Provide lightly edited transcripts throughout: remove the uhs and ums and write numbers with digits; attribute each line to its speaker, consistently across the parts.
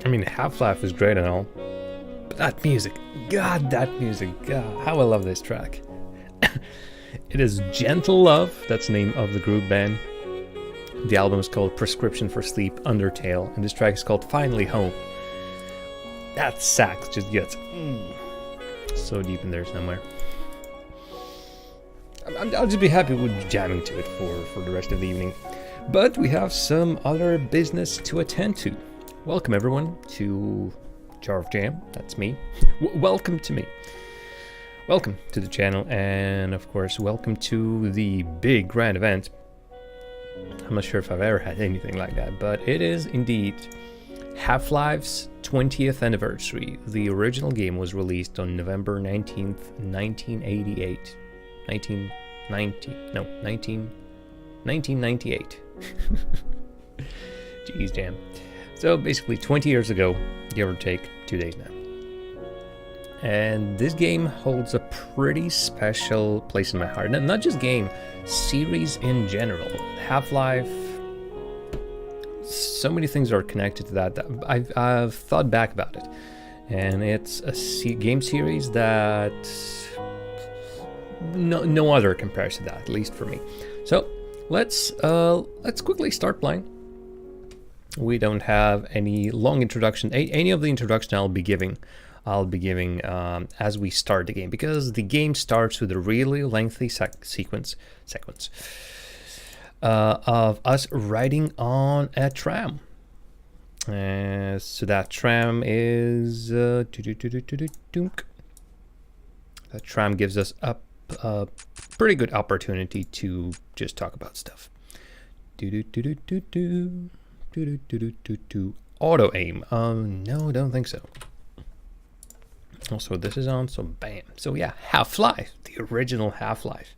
Speaker 1: I mean, Half-Life is great and all, but that music, God, how I love this track. It is Gentle Love, that's the name of the group band. The album is called Prescription for Sleep, Undertale, and this track is called Finally Home. That sax just gets so deep in there somewhere. I'll just be happy with jamming to it for the rest of the evening. But we have some other business to attend to. Welcome everyone to Jar of Jam, that's me. Welcome to me. Welcome to the channel, and of course welcome to the big grand event. I'm not sure if I've ever had anything like that, but it is indeed Half-Life's 20th anniversary. The original game was released on November 19th, 1988. 1998. Jeez, damn. So basically 20 years ago, give or take 2 days now. And this game holds a pretty special place in my heart. And not just game, series in general. Half-Life, so many things are connected to that. I've thought back about it. And it's a game series that no other compares to that, at least for me. So let's quickly start playing. We don't have any long introduction. Any of the introduction I'll be giving as we start the game, because the game starts with a really lengthy sequence of us riding on a tram. So that tram is that tram gives us a pretty good opportunity to just talk about stuff. Auto aim. No, don't think so. Also, this is on, so bam. So yeah, Half-Life, the original Half-Life.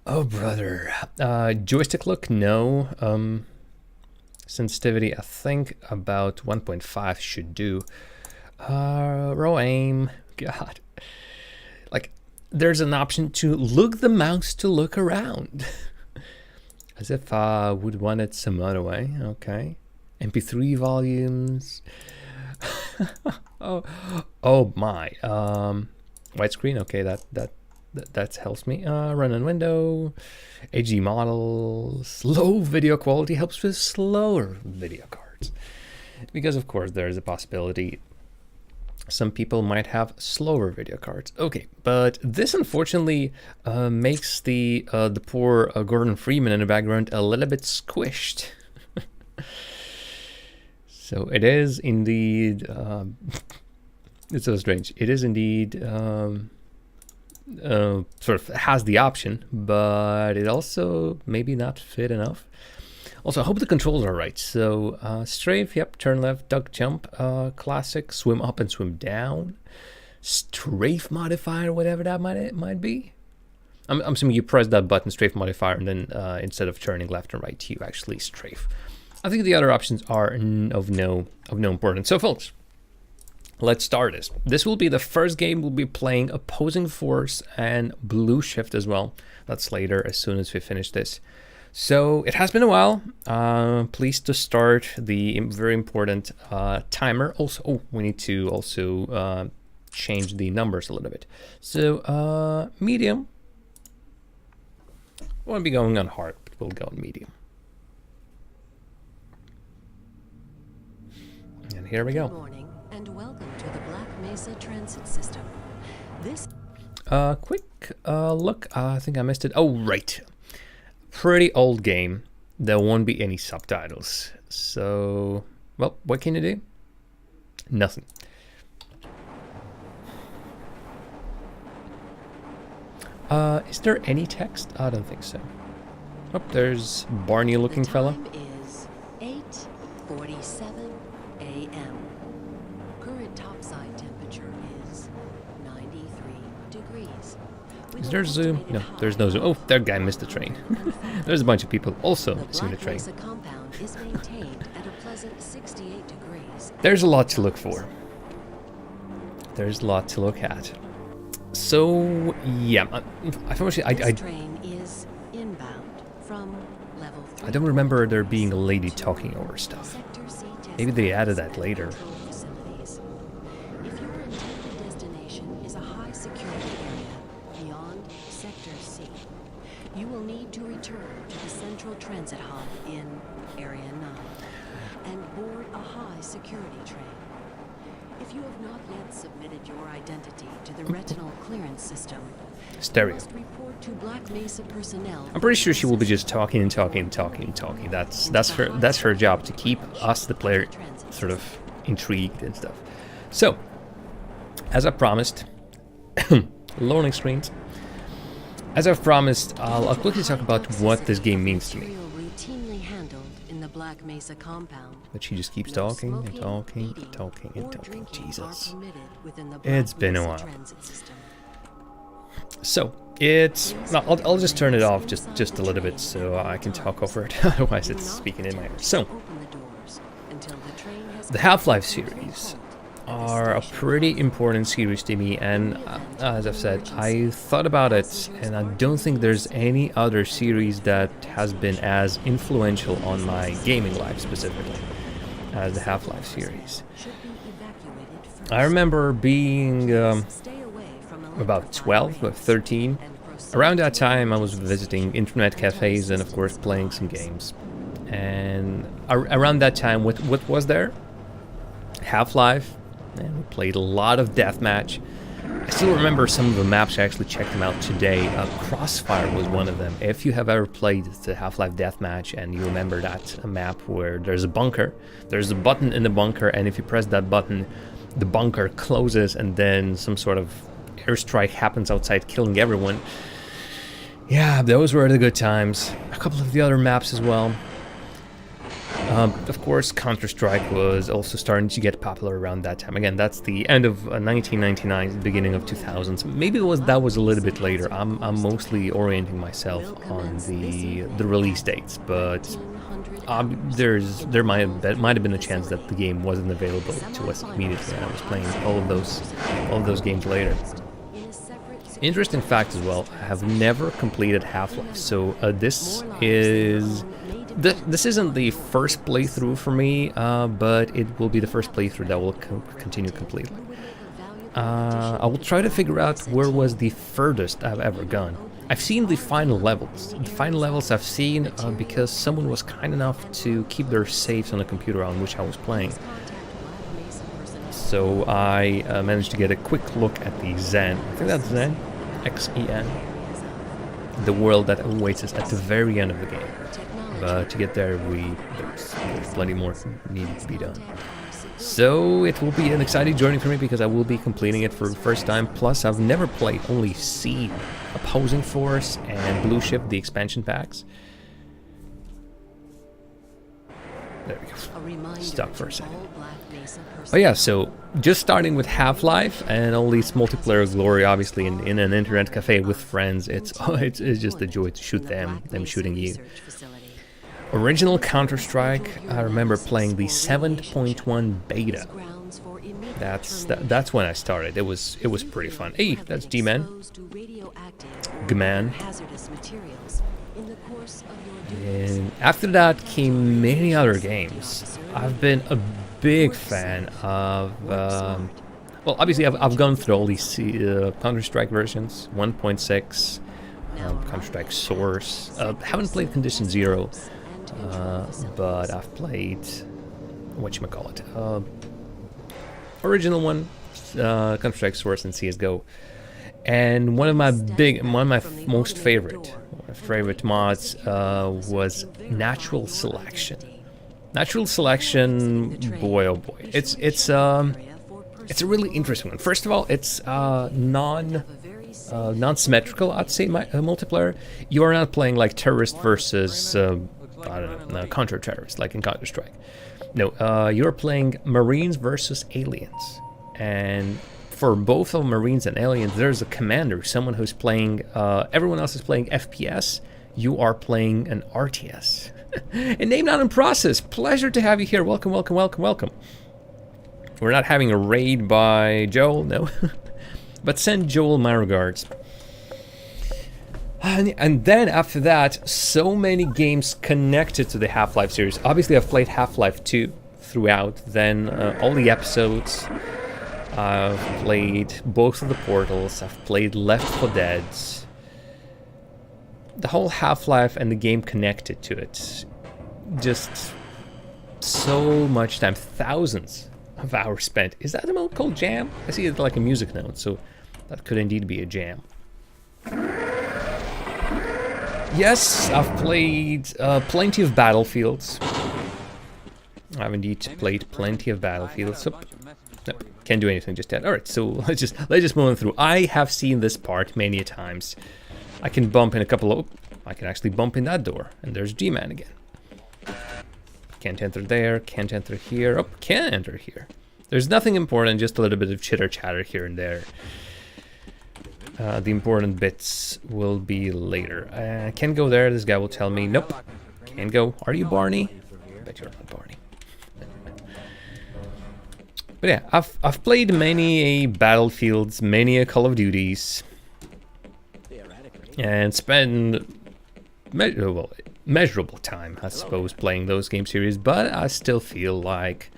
Speaker 1: Oh, brother. Joystick look, no. Sensitivity, I think about 1.5 should do. Row aim, God. Like, there's an option to look the mouse to look around. As if I would want it some other way. Okay. MP3 volumes. oh my. Widescreen. Okay, that helps me. Run on window. HD models. Low video quality helps with slower video cards, because of course there is a possibility some people might have slower video cards. Okay, but this unfortunately makes the poor Gordon Freeman in the background a little bit squished. So it is indeed, it's so strange. It is indeed sort of has the option, but it also maybe not fit enough. Also, I hope the controls are right. So strafe, yep, turn left, duck, jump, classic, swim up and swim down. Strafe modifier, whatever that might be. I'm assuming you press that button, strafe modifier, and then instead of turning left and right, you actually strafe. I think the other options are of no importance. So folks, let's start this. This will be the first game we'll be playing Opposing Force and Blue Shift as well. That's later, as soon as we finish this. So it has been a while. Pleased to start the very important timer. Also, we need to also change the numbers a little bit. So medium. I won't be going on hard, but we'll go on medium. And here we go.
Speaker 2: Good morning and welcome to the Black Mesa Transit System. This
Speaker 1: quick look. I think I missed it. Oh, right. Pretty old game. There won't be any subtitles. So, well, what can you do? Nothing. Is there any text? I don't think so. Oh, there's Barney-looking fella.
Speaker 2: time is 8:47 a.m. Current topside temperature is 93 degrees.
Speaker 1: Is there zoom? No, there's no zoom. Oh, that guy missed the train. There's a bunch of people also missing the train.
Speaker 2: Black Mesa compound is maintained at a pleasant 68 degrees.
Speaker 1: There's a lot to look for. There's a lot to look at. So, yeah, unfortunately,
Speaker 2: This train is inbound from level 3.
Speaker 1: I don't remember there being a lady talking over stuff.
Speaker 2: Sector C
Speaker 1: Maybe they added that later.
Speaker 2: facilities. If your intended destination is a high security area beyond Sector C, you will need to return to the central transit hub in Area 9 and board a high security train. If you have not yet submitted your identity to the retinal clearance system,
Speaker 1: Stereo.
Speaker 2: you must report to Black Mesa personnel.
Speaker 1: I'm pretty sure she will be just talking and talking and talking and talking. That's her job, to keep us, the player, sort of intrigued and stuff. So, as I promised, loading screens. As I've promised, I'll quickly talk about what this game means to me.
Speaker 2: Material routinely handled in the Black Black Mesa compound.
Speaker 1: But she just keeps
Speaker 2: No
Speaker 1: talking and
Speaker 2: smoking,
Speaker 1: talking
Speaker 2: eating,
Speaker 1: and talking and
Speaker 2: or
Speaker 1: talking.
Speaker 2: drinking are
Speaker 1: Jesus.
Speaker 2: permitted within the Black
Speaker 1: It's been a
Speaker 2: Mesa
Speaker 1: while.
Speaker 2: transit system.
Speaker 1: So, it's... I'll just turn it off just a little bit so I can talk over it. Otherwise it's speaking in my ear. So,
Speaker 2: Open the doors until the train has
Speaker 1: the Half-Life series are a pretty important series to me, and as I've said, I thought about it, and I don't think there's any other series that has been as influential on my gaming life specifically as the Half-Life series.
Speaker 2: should be evacuated first.
Speaker 1: I remember being
Speaker 2: Stay away from
Speaker 1: about 12 or 13. Around that time I was visiting internet cafes and of course playing some games. And around that time, what was there? Half-Life. And we played a lot of deathmatch. I still remember some of the maps. I actually checked them out today. Crossfire was one of them. If you have ever played the Half-Life deathmatch and you remember that map where there's a bunker, there's a button in the bunker, and if you press that button, the bunker closes and then some sort of airstrike happens outside, killing everyone. Yeah, those were the good times. A couple of the other maps as well. Of course, Counter-Strike was also starting to get popular around that time. Again, that's the end of 1999, beginning of 2000s. Maybe that was a little bit later. I'm mostly orienting myself on the release dates, but there might have been a chance that the game wasn't available to us immediately, and I was playing all of those games later. Interesting fact as well, I have never completed Half-Life, so this isn't the first playthrough for me, but it will be the first playthrough that will continue completely. I will try to figure out where was the furthest I've ever gone. I've seen the final levels. The final levels I've seen because someone was kind enough to keep their saves on the computer on which I was playing. So I managed to get a quick look at the Xen. I think that's Xen, X-E-N. The world that awaits us at the very end of the game. But to get there, there's plenty more needed to be done. So it will be an exciting journey for me because I will be completing it for the first time. Plus, I've never played only Seed, Opposing Force, and Blue Shift, the expansion packs. There we go. Stuck for a second. But yeah, so just starting with Half-Life and all these multiplayer glory, obviously in an internet cafe with friends, it's just a joy to shoot them shooting you. Original Counter-Strike, I remember playing the 7.1 beta. That's when I started. It was pretty fun. Hey, that's G-Man. G-Man. And after that came many other games. I've been a big fan of well, obviously I've gone through all these Counter-Strike versions, 1.6, Counter-Strike Source. Haven't played Condition Zero. But I've played whatchamacallit, original one, Counter-Strike Source and CSGO, and one of my most favorite mods was Natural Selection. Natural Selection, boy oh boy, it's a really interesting one. First of all, it's non-symmetrical, I'd say, multiplayer. You are not playing like terrorist versus I don't know, counter-terrorist, like in Counter-Strike. No, you're playing Marines versus aliens. And for both of Marines and aliens, there's a commander, someone who's playing, everyone else is playing FPS, you are playing an RTS. And name not in process, pleasure to have you here, welcome, welcome, welcome, welcome. We're not having a raid by Joel, no. But send Joel my regards. And then after that, so many games connected to the Half-Life series. Obviously, I've played Half-Life 2 throughout, then all the episodes. I've played both of the Portals, I've played Left 4 Dead. The whole Half-Life and the game connected to it. Just so much time, thousands of hours spent. Is that a mode called Jam? I see it like a music note, so that could indeed be a jam. Yes, I've played plenty of Battlefields. I've indeed played plenty of Battlefields. Nope, can't do anything just yet. Alright, so let's just move on through. I have seen this part many a times. I can bump in a couple of... I can actually bump in that door. And there's G-Man again. Can't enter there, can't enter here. Oh, can enter here. There's nothing important, just a little bit of chitter chatter here and there. The important bits will be later. I can't go there. This guy will tell me, nope, can't go. Are you Barney? I bet you're not Barney. But yeah, I've played many Battlefields, many a Call of Duties, and spent measurable time, I suppose, playing those game series. But I still feel like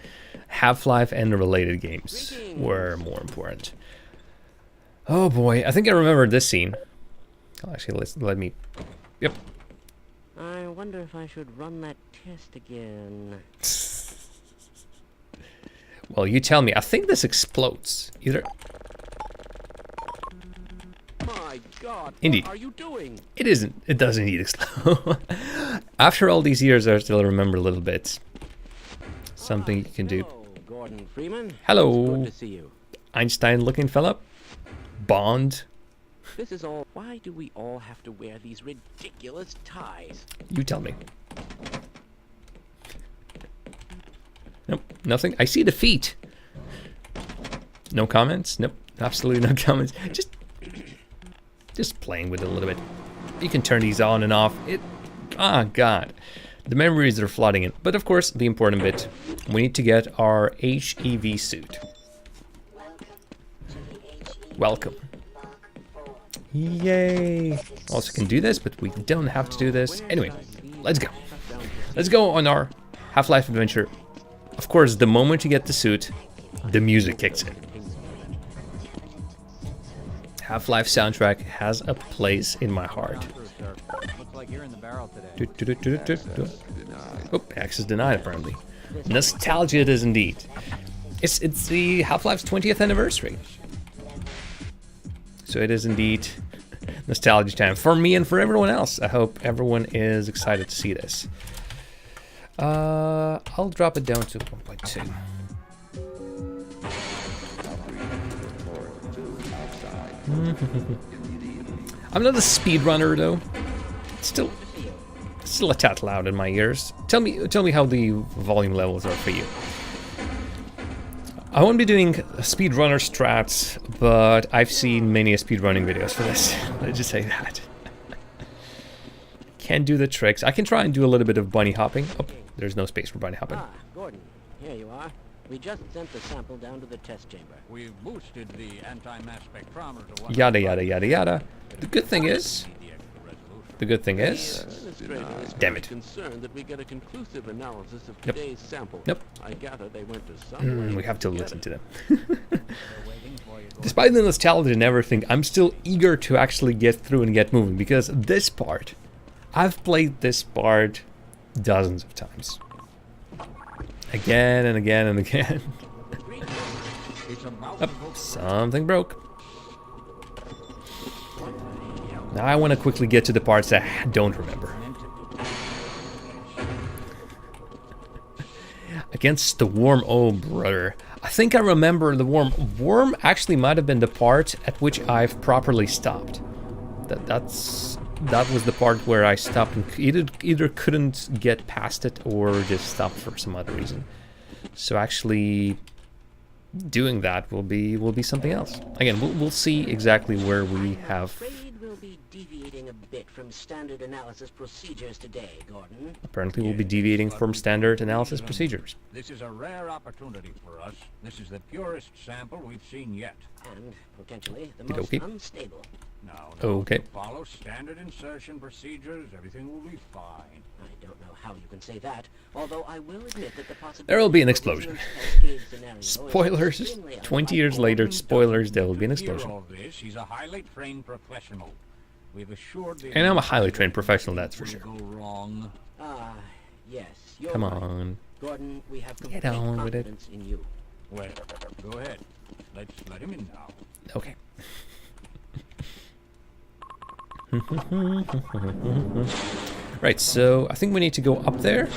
Speaker 1: Half-Life and the related games were more important. Oh boy, I think I remember this scene. Oh, actually, let me... Yep.
Speaker 3: I wonder if I should run that test again.
Speaker 1: Well, you tell me. I think this explodes. Either...
Speaker 3: My God,
Speaker 1: Indeed.
Speaker 3: what are you doing?
Speaker 1: It isn't. It doesn't indeed explode. After all these years, I still remember a little bit. Something you can do.
Speaker 3: Hello, Gordon Freeman.
Speaker 1: Hello.
Speaker 3: Good to see you.
Speaker 1: Einstein-looking fella. Bond.
Speaker 3: This is all. Why do we all have to wear these ridiculous ties?
Speaker 1: You tell me. Nope, nothing. I see the feet. No comments? Nope, absolutely no comments. Just playing with it a little bit. You can turn these on and off. Ah, God. The memories are flooding in. But of course, the important bit. We need to get our HEV suit. Welcome. Yay. Also can do this, but we don't have to do this. Anyway, let's go. Let's go on our Half-Life adventure. Of course, the moment you get the suit, the music kicks in. Half-Life soundtrack has a place in my heart. Oh, access denied apparently. Nostalgia it is indeed. It's the Half-Life's 20th anniversary. So it is indeed nostalgia time for me and for everyone else. I hope everyone is excited to see this. I'll drop it down to 1.2. I'm not a speedrunner though. It's still a tad loud in my ears. Tell me how the volume levels are for you. I won't be doing speedrunner strats, but I've seen many speedrunning videos for this. Let's just say that. Can't do the tricks. I can try and do a little bit of bunny hopping. Oh, there's no space for bunny hopping.
Speaker 3: Ah, Gordon, here you are. We just sent the sample down to the test chamber.
Speaker 4: We've boosted the anti-mass spectrometer to
Speaker 1: Yada yada yada yada. The good thing is, damn it.
Speaker 3: Concerned that we get a conclusive analysis of
Speaker 1: Yep.
Speaker 3: today's sample.
Speaker 1: Nope.
Speaker 3: I gather they went to some way
Speaker 1: We have to
Speaker 3: get
Speaker 1: listen
Speaker 3: it.
Speaker 1: to them. Despite the nostalgia and everything, I'm still eager to actually get through and get moving, because this part, I've played this part dozens of times. Again and again and again. Oh, something broke. Now I want to quickly get to the parts that I don't remember. Against the worm, oh brother. I think I remember the worm. Worm actually might have been the part at which I've properly stopped. That was the part where I stopped and either couldn't get past it or just stopped for some other reason. So actually doing that will be something else. Again, we'll see exactly where we have.
Speaker 3: Afraid we'll be deviating a bit from standard analysis procedures today, Gordon.
Speaker 1: Apparently, we'll be deviating from standard analysis procedures.
Speaker 4: This is a rare opportunity for us. This is the purest sample we've seen yet.
Speaker 3: And potentially the most
Speaker 1: Okey-dokey.
Speaker 3: unstable.
Speaker 4: Now,
Speaker 1: Okay.
Speaker 4: follow standard insertion procedures. Everything will be fine.
Speaker 3: I don't know how you can say that, although I will admit that the possibility
Speaker 1: There will be an
Speaker 3: of a
Speaker 1: explosion.
Speaker 3: reverse cascade scenario is
Speaker 1: Spoilers.
Speaker 3: extremely
Speaker 1: 20 years
Speaker 3: unlikely.
Speaker 1: later, spoilers, there will be an
Speaker 4: To hear
Speaker 1: explosion.
Speaker 4: all this, he's a highly trained professional. We've assured the
Speaker 1: And I'm a highly trained professional, that's for
Speaker 4: will
Speaker 1: sure.
Speaker 4: Go wrong.
Speaker 3: Ah, yes. You're
Speaker 1: Come
Speaker 3: right.
Speaker 1: on.
Speaker 3: Gordon, we have
Speaker 1: Get
Speaker 3: complete
Speaker 1: on with it.
Speaker 3: confidence in you.
Speaker 4: Well, go ahead. Let's let him in now.
Speaker 1: Okay. Right, so I think we need to go up there.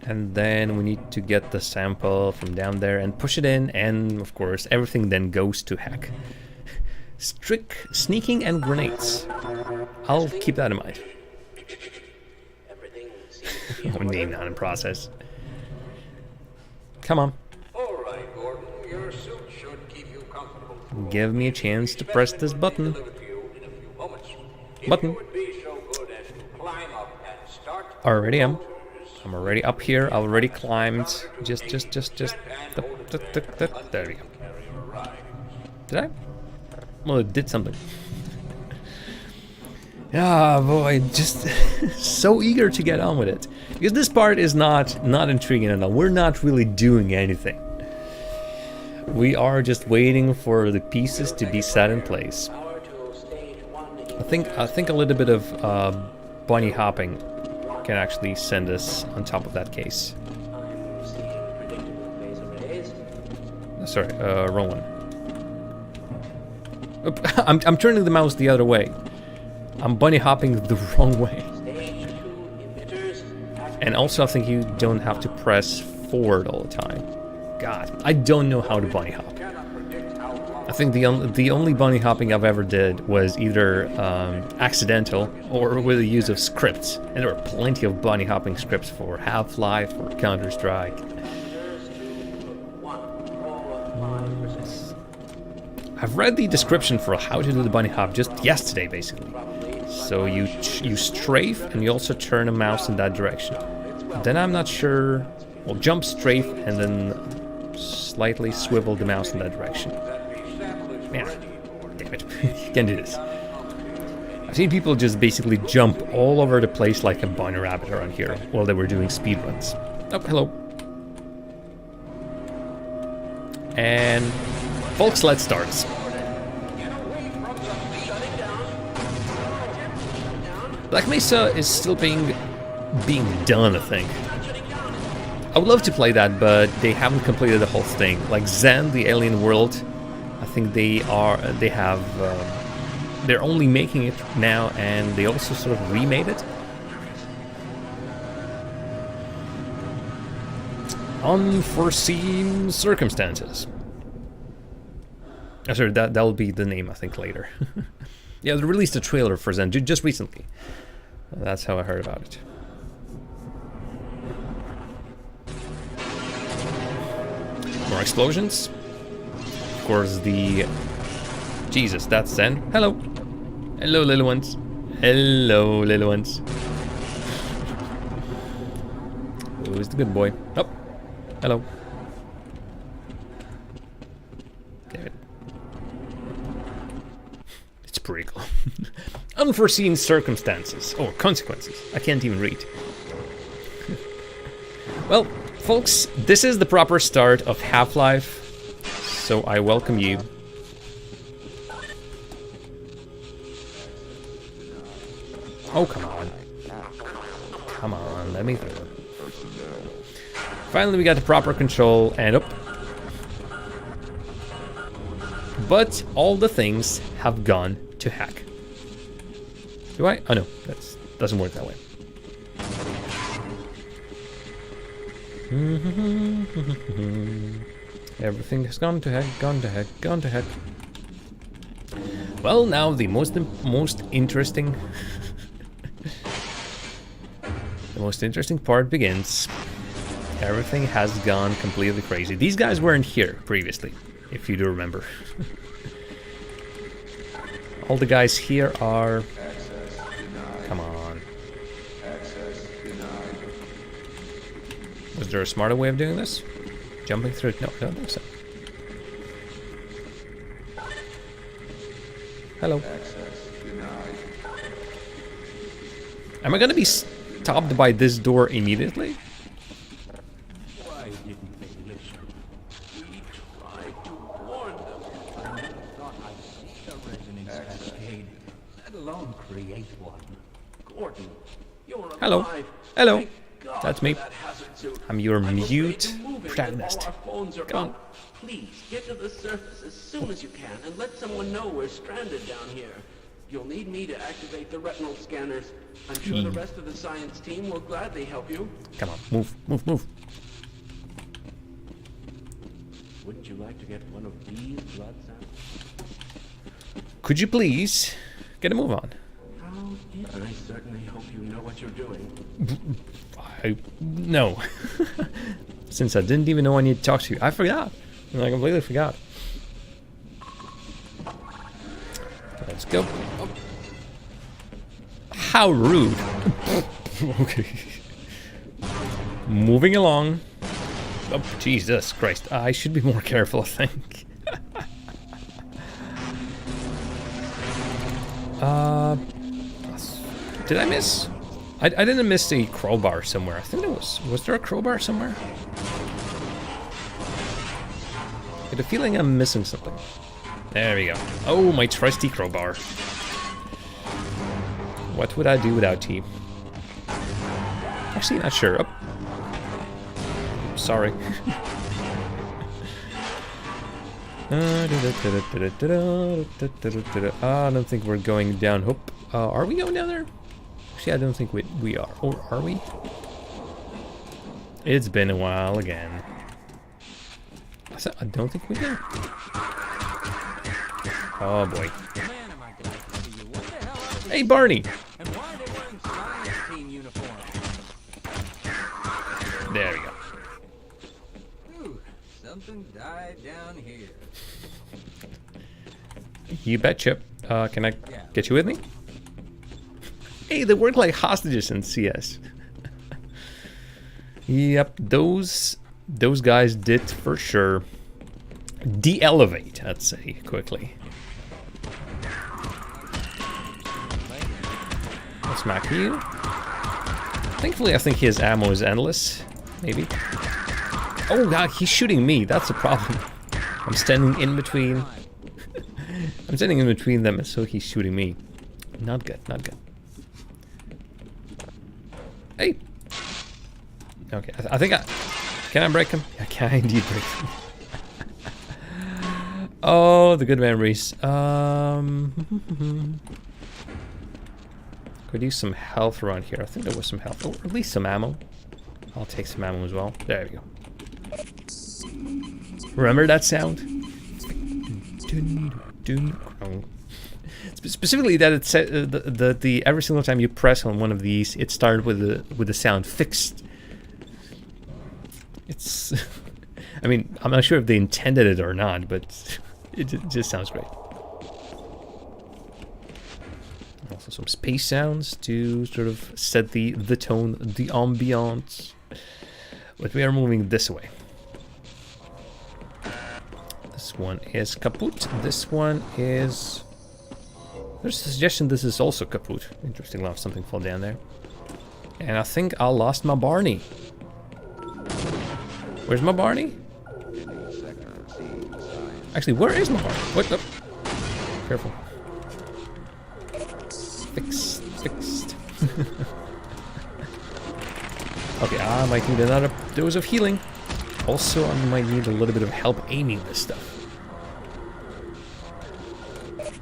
Speaker 1: And then we need to get the sample from down there and push it in. And of course, everything then goes to heck. Strict sneaking and grenades. I'll keep that in mind.
Speaker 3: Everything seems
Speaker 1: or name not in process. Come on.
Speaker 4: All right, Gordon. Your suit should keep you comfortable.
Speaker 1: Give me a chance to press this button.
Speaker 4: Deliver to you in a few moments. If
Speaker 1: Button.
Speaker 4: you would be so good as to climb up and start.
Speaker 1: Already am. I'm already up here. I already climbed. Just. There we go. Did I? Well, it did something. Ah, boy, just so eager to get on with it. Because this part is not intriguing at all. We're not really doing anything. We are just waiting for the pieces to be set in place. I think a little bit of bunny hopping can actually send us on top of that case. Sorry, wrong one. Oop, I'm turning the mouse the other way. I'm bunny hopping the wrong way. And also I think you don't have to press forward all the time. God, I don't know how to bunny hop. I think the only bunny hopping I've ever did was either accidental or with the use of scripts. And there are plenty of bunny hopping scripts for Half-Life or Counter-Strike. I've read the description for how to do the bunny hop just yesterday, basically. So you strafe and you also turn a mouse in that direction. Then I'm not sure. Well, jump, strafe, and then slightly swivel the mouse in that direction. Yeah, damn it, you can do this. I've seen people just basically jump all over the place like a bunny rabbit around here while they were doing speedruns. Oh, hello. And folks, let's start. Black Mesa is still being done, I think. I would love to play that, but they haven't completed the whole thing. Like Zen, the Alien World, I think they're only making it now, and they also sort of remade it. Unforeseen circumstances. Oh, sorry, that'll be the name, I think, later. Yeah, they released a trailer for Zen just recently. That's how I heard about it. More explosions. Of course, Jesus, that's Zen. Hello. Hello, little ones. Hello, little ones. Who's the good boy? Oh, hello. Damn it. It's pretty cool. Unforeseen circumstances. Or consequences. I can't even read. Well, folks, this is the proper start of Half-Life. So I welcome you. Oh, come on. Come on, let me through. Finally, we got the proper control, and up. But all the things have gone to heck. Do I? Oh no, that doesn't work that way. Everything has gone to heck, gone to heck, gone to heck. Well, now the most interesting... the most interesting part begins. Everything has gone completely crazy. These guys weren't here previously, if you do remember. All the guys here are... Come on. Was there a smarter way of doing this? Jumping through it? No, I don't think so. Hello. Am I gonna be stopped by this door immediately?
Speaker 4: Why didn't they listen? We tried to warn them. I never thought I'd see a resonance cascade, let alone create one. Gordon, you're
Speaker 1: Hello.
Speaker 4: alive.
Speaker 1: Hello.
Speaker 4: Thank God
Speaker 1: That's me.
Speaker 4: for that hazard suit.
Speaker 1: I'm your
Speaker 4: I'm afraid
Speaker 1: mute
Speaker 4: to move it
Speaker 1: protagonist.
Speaker 4: before our phones are
Speaker 1: Come on.
Speaker 4: up. Please, get to the surface as soon as you can and let someone know we're stranded down here. You'll need me to activate the retinal scanners. I'm sure the rest of the science team will gladly help you.
Speaker 1: Come on, move, move, move.
Speaker 4: Wouldn't you like to get one of these blood samples?
Speaker 1: Could you please get a move on?
Speaker 4: How did I certainly hope you know what you're doing.
Speaker 1: No. Since I didn't even know I need to talk to you. I forgot. I completely forgot. Let's go. Oh. How rude. Okay. Moving along. Oh, Jesus Christ. I should be more careful, I think. Did I miss? I didn't miss a crowbar somewhere. I think there was. Was there a crowbar somewhere? I get a feeling I'm missing something. There we go. Oh, my trusty crowbar. What would I do without tea? Actually, not sure. Oh. Sorry. I don't think we're going down. Hope. Are we going down there? Actually, I don't think we are. Or are we? It's been a while again. I don't think we are. Oh boy. Hey, Barney. There we go.
Speaker 4: Ooh, something died down here.
Speaker 1: You betcha. Can I get you with me? Hey, they work like hostages in CS. Yep, those guys did for sure de-elevate, I'd say, quickly. I'll smack you. Thankfully, I think his ammo is endless. Maybe. Oh god, he's shooting me. That's the problem. I'm standing in between. I'm standing in between them, and so he's shooting me. Not good, not good. Hey. Okay, I think I... Can I break him? I can indeed break him. Oh, the good memories. Could use some health around here. I think there was some health. Or at least some ammo. I'll take some ammo as well. There we go. Remember that sound? Specifically that it said the every single time you press on one of these, it started with the sound fixed. It's I mean, I'm not sure if they intended it or not, but it just sounds great. Also some space sounds to sort of set the tone, the ambiance. But we are moving this way. This one is kaput. This one is... There's a suggestion this is also kaput. Interesting, I'll have something fall down there. And I think I lost my Barney. Where's my Barney? Actually, where is my Barney? What the? Careful. Fixed. Okay, I might need another dose of healing. Also, I might need a little bit of help aiming this stuff.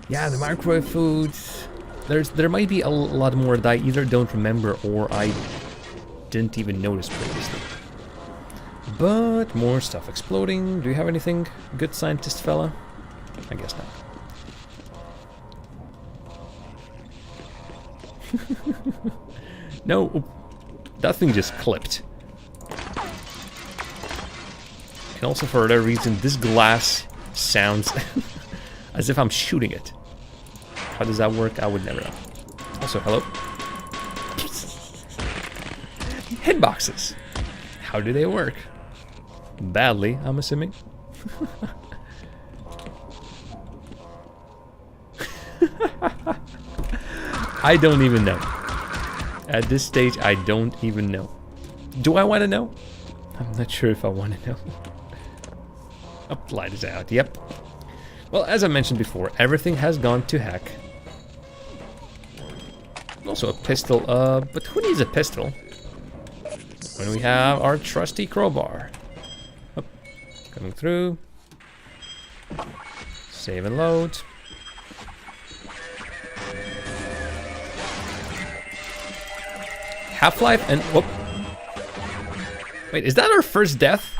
Speaker 1: Yeah, the microwave food. There might be a lot more that I either don't remember or I didn't even notice previously. But more stuff exploding. Do you have anything, good scientist fella? I guess not. No, that thing just clipped. And also for that reason, this glass sounds as if I'm shooting it. How does that work? I would never know. Also, hello. Hitboxes. How do they work? Badly, I'm assuming. I don't even know. At this stage, I don't even know. Do I want to know? I'm not sure if I want to know. Oh, light is out. Yep. Well, as I mentioned before, everything has gone to heck. Also a pistol. But who needs a pistol when we have our trusty crowbar? Oh, coming through. Save and load. Half-Life and whoop. Wait, is that our first death?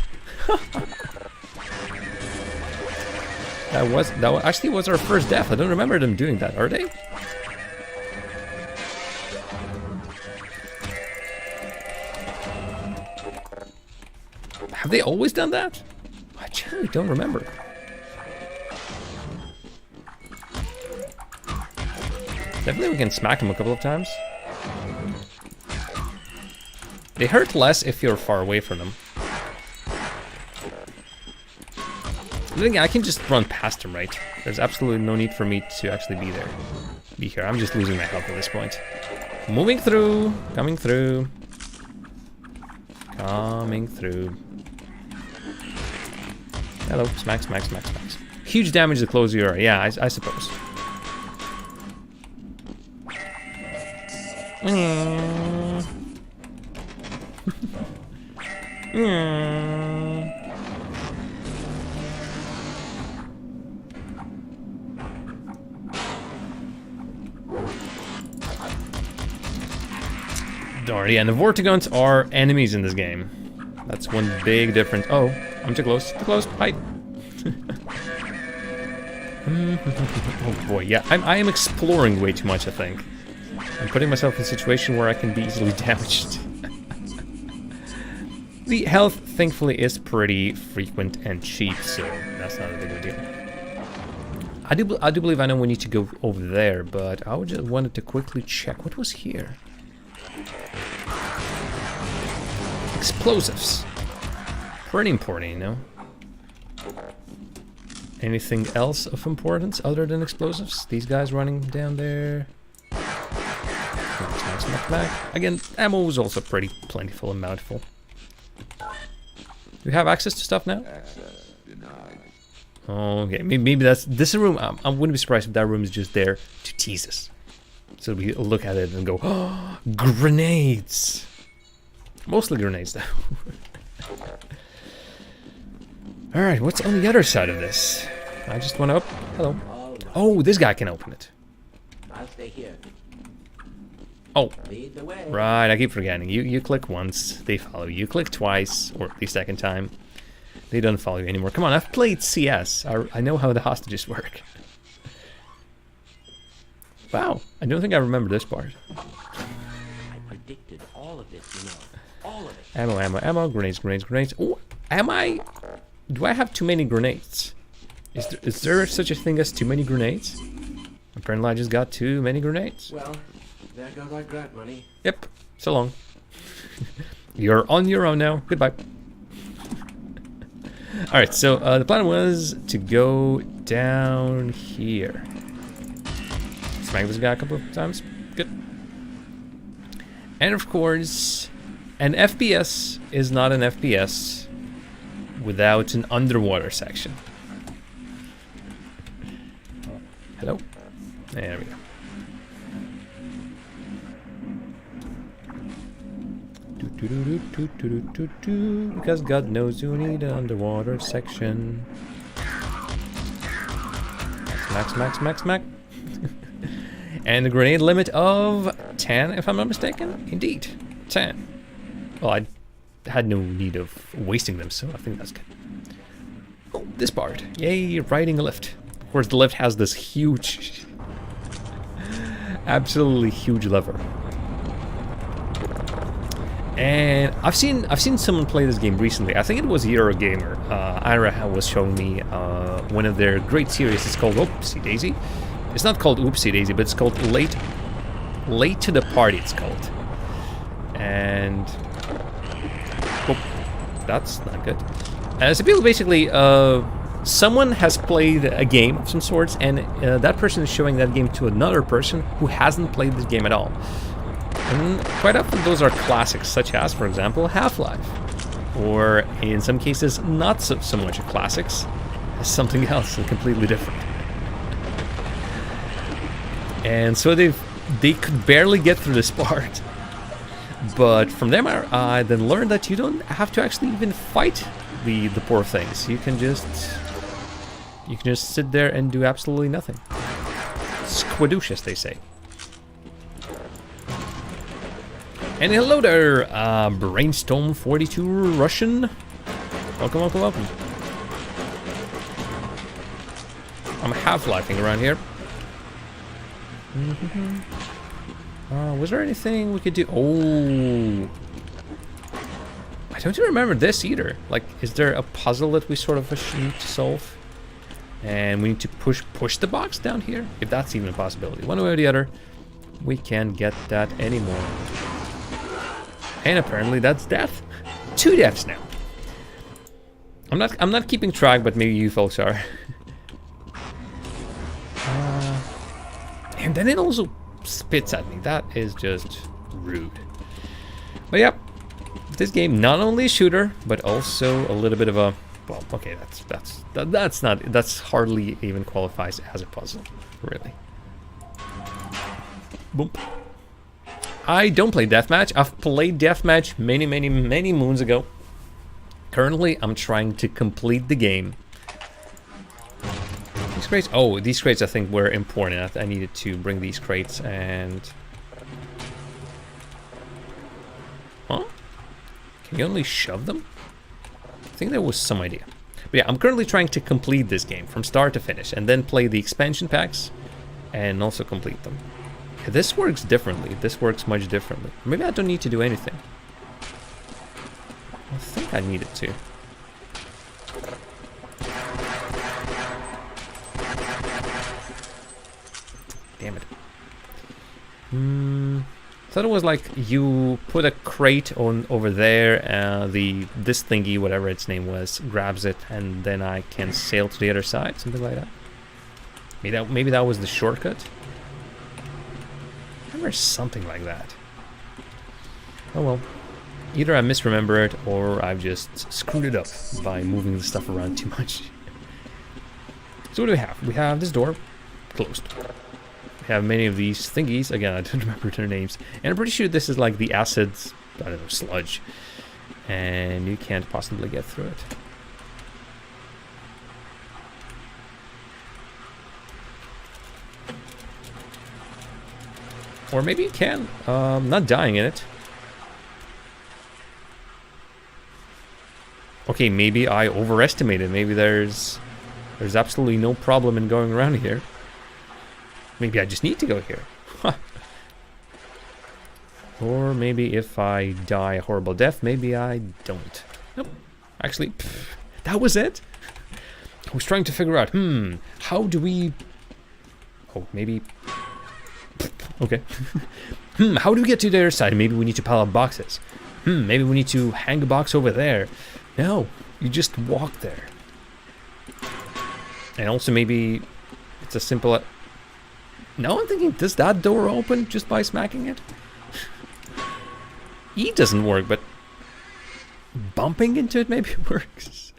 Speaker 1: that actually was our first death. I don't remember them doing that, are they? they always done that? I generally don't remember. Definitely we can smack them a couple of times. They hurt less if you're far away from them. Then I can just run past them, right? There's absolutely no need for me to actually be there. Be here. I'm just losing my health at this point. Moving through. Coming through. Coming through. Hello. Smack, smack, smack, smack. Huge damage the closer you are. Yeah, I suppose. Darn, yeah, and the Vortigons are enemies in this game. That's one big difference. Oh, I'm too close. Too close. Hi. Oh boy, yeah, I am exploring way too much, I think. I'm putting myself in a situation where I can be easily damaged. The health, thankfully, is pretty frequent and cheap, so that's not a big deal. I do believe I know we need to go over there, but I just wanted to quickly check what was here. Explosives. Pretty important, you know. Anything else of importance other than explosives? These guys running down there. Smack, smack, smack. Again, ammo is also pretty plentiful and bountiful. Do we have access to stuff now?
Speaker 5: Access denied.
Speaker 1: Okay, maybe that's this room. I wouldn't be surprised if that room is just there to tease us. So we look at it and go, oh, grenades. Mostly grenades, though. All right, what's on the other side of this? I just went up. Hello. Oh, this guy can open it.
Speaker 3: I'll stay here.
Speaker 1: Oh,
Speaker 3: Lead the way.
Speaker 1: right. I keep forgetting. You click once, they follow you. You click twice, or the second time, they don't follow you anymore. Come on, I've played CS. I know how the hostages work. Wow, I don't think I remember this part.
Speaker 3: I predicted all of this, you know. All of it.
Speaker 1: Ammo, ammo, ammo, grenades, grenades, grenades. Oh, do I have too many grenades? Is there such a thing as too many grenades? Apparently I just got too many grenades.
Speaker 3: Well, there goes our grant money.
Speaker 1: Yep, so long. You're on your own now. Goodbye. Alright, so the plan was to go down here. Smack this guy a couple of times. Good. And of course, an FPS is not an FPS without an underwater section. Hello? There we go. Because God knows you need an underwater section. Smack, smack, smack, smack. And a grenade limit of 10, if I'm not mistaken. Indeed, 10. Well, I had no need of wasting them, so I think that's good. Oh, this part. Yay, riding a lift. Of course, the lift has this huge, absolutely huge lever. And I've seen someone play this game recently. I think it was Eurogamer. Ira was showing me one of their great series. It's called Oopsie Daisy. It's not called Oopsie Daisy, but it's called Late to the Party. It's called. And oh, that's not good. So people basically, someone has played a game of some sorts, and that person is showing that game to another person who hasn't played this game at all. And quite often those are classics, such as, for example, Half-Life. Or in some cases, not so much classics, as something else and completely different. And so they could barely get through this part. But from them, I then learned that you don't have to actually even fight the poor things. You can just sit there and do absolutely nothing. Squadoosh, as they say. And hello there, Brainstorm 42 Russian. Welcome, welcome, welcome. I'm half-lifing around here. Was there anything we could do? Oh, don't remember this either. Like, is there a puzzle that we sort of need to solve? And we need to push the box down here? If that's even a possibility. One way or the other, we can't get that anymore. And apparently that's death. 2 deaths now. I'm not keeping track, but maybe you folks are. And then it also spits at me. That is just rude. But yep, this game not only a shooter, but also a little bit of a, well, okay, that's hardly even qualifies as a puzzle, really. Boom. I don't play deathmatch. I've played deathmatch many moons ago. Currently, I'm trying to complete the game. These crates, oh, these crates I think were important. I needed to bring these crates and... Huh? Can you only shove them? I think there was some idea. But yeah, I'm currently trying to complete this game from start to finish and then play the expansion packs and also complete them. Yeah, this works differently. This works much differently. Maybe I don't need to do anything. I think I needed to. Damn it. Thought it was like you put a crate on over there, this thingy, whatever its name was, grabs it, and then I can sail to the other side, something like that. Maybe that was the shortcut. I remember something like that. Oh well. Either I misremember it or I've just screwed it up by moving the stuff around too much. So what do we have? We have this door closed. We have many of these thingies. Again, I don't remember their names. And I'm pretty sure this is like the acids, I don't know, sludge. And you can't possibly get through it. Or maybe you can. Not dying in it. Okay, maybe I overestimated. Maybe there's absolutely no problem in going around here. Maybe I just need to go here. Or maybe if I die a horrible death, maybe I don't. Nope. Actually, that was it. I was trying to figure out, how do we... Oh, maybe... Okay. How do we get to the other side? Maybe we need to pile up boxes. Maybe we need to hang a box over there. No, you just walk there. And also maybe it's a simple... Now I'm thinking, does that door open just by smacking it? E doesn't work, but bumping into it maybe works.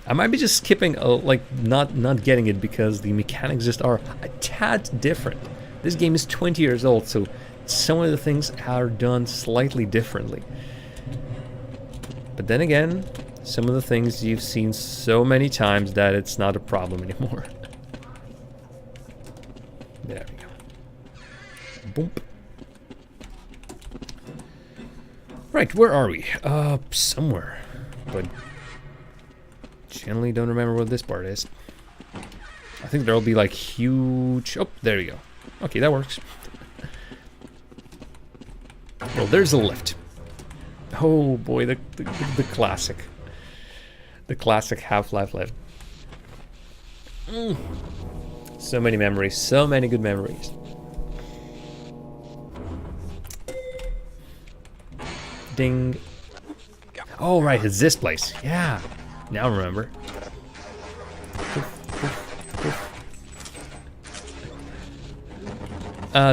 Speaker 1: I might be just skipping, like not getting it because the mechanics just are a tad different. This game is 20 years old, so some of the things are done slightly differently. But then again, some of the things you've seen so many times that it's not a problem anymore. There we go. Boom. Right, where are we? Somewhere. But generally don't remember what this part is. I think there'll be like huge... Oh, there you go. Okay, that works. Well, there's a lift. Oh boy, the classic. The classic Half-Life lift. So many memories, so many good memories. Ding. Oh, right, it's this place. Yeah, now I remember.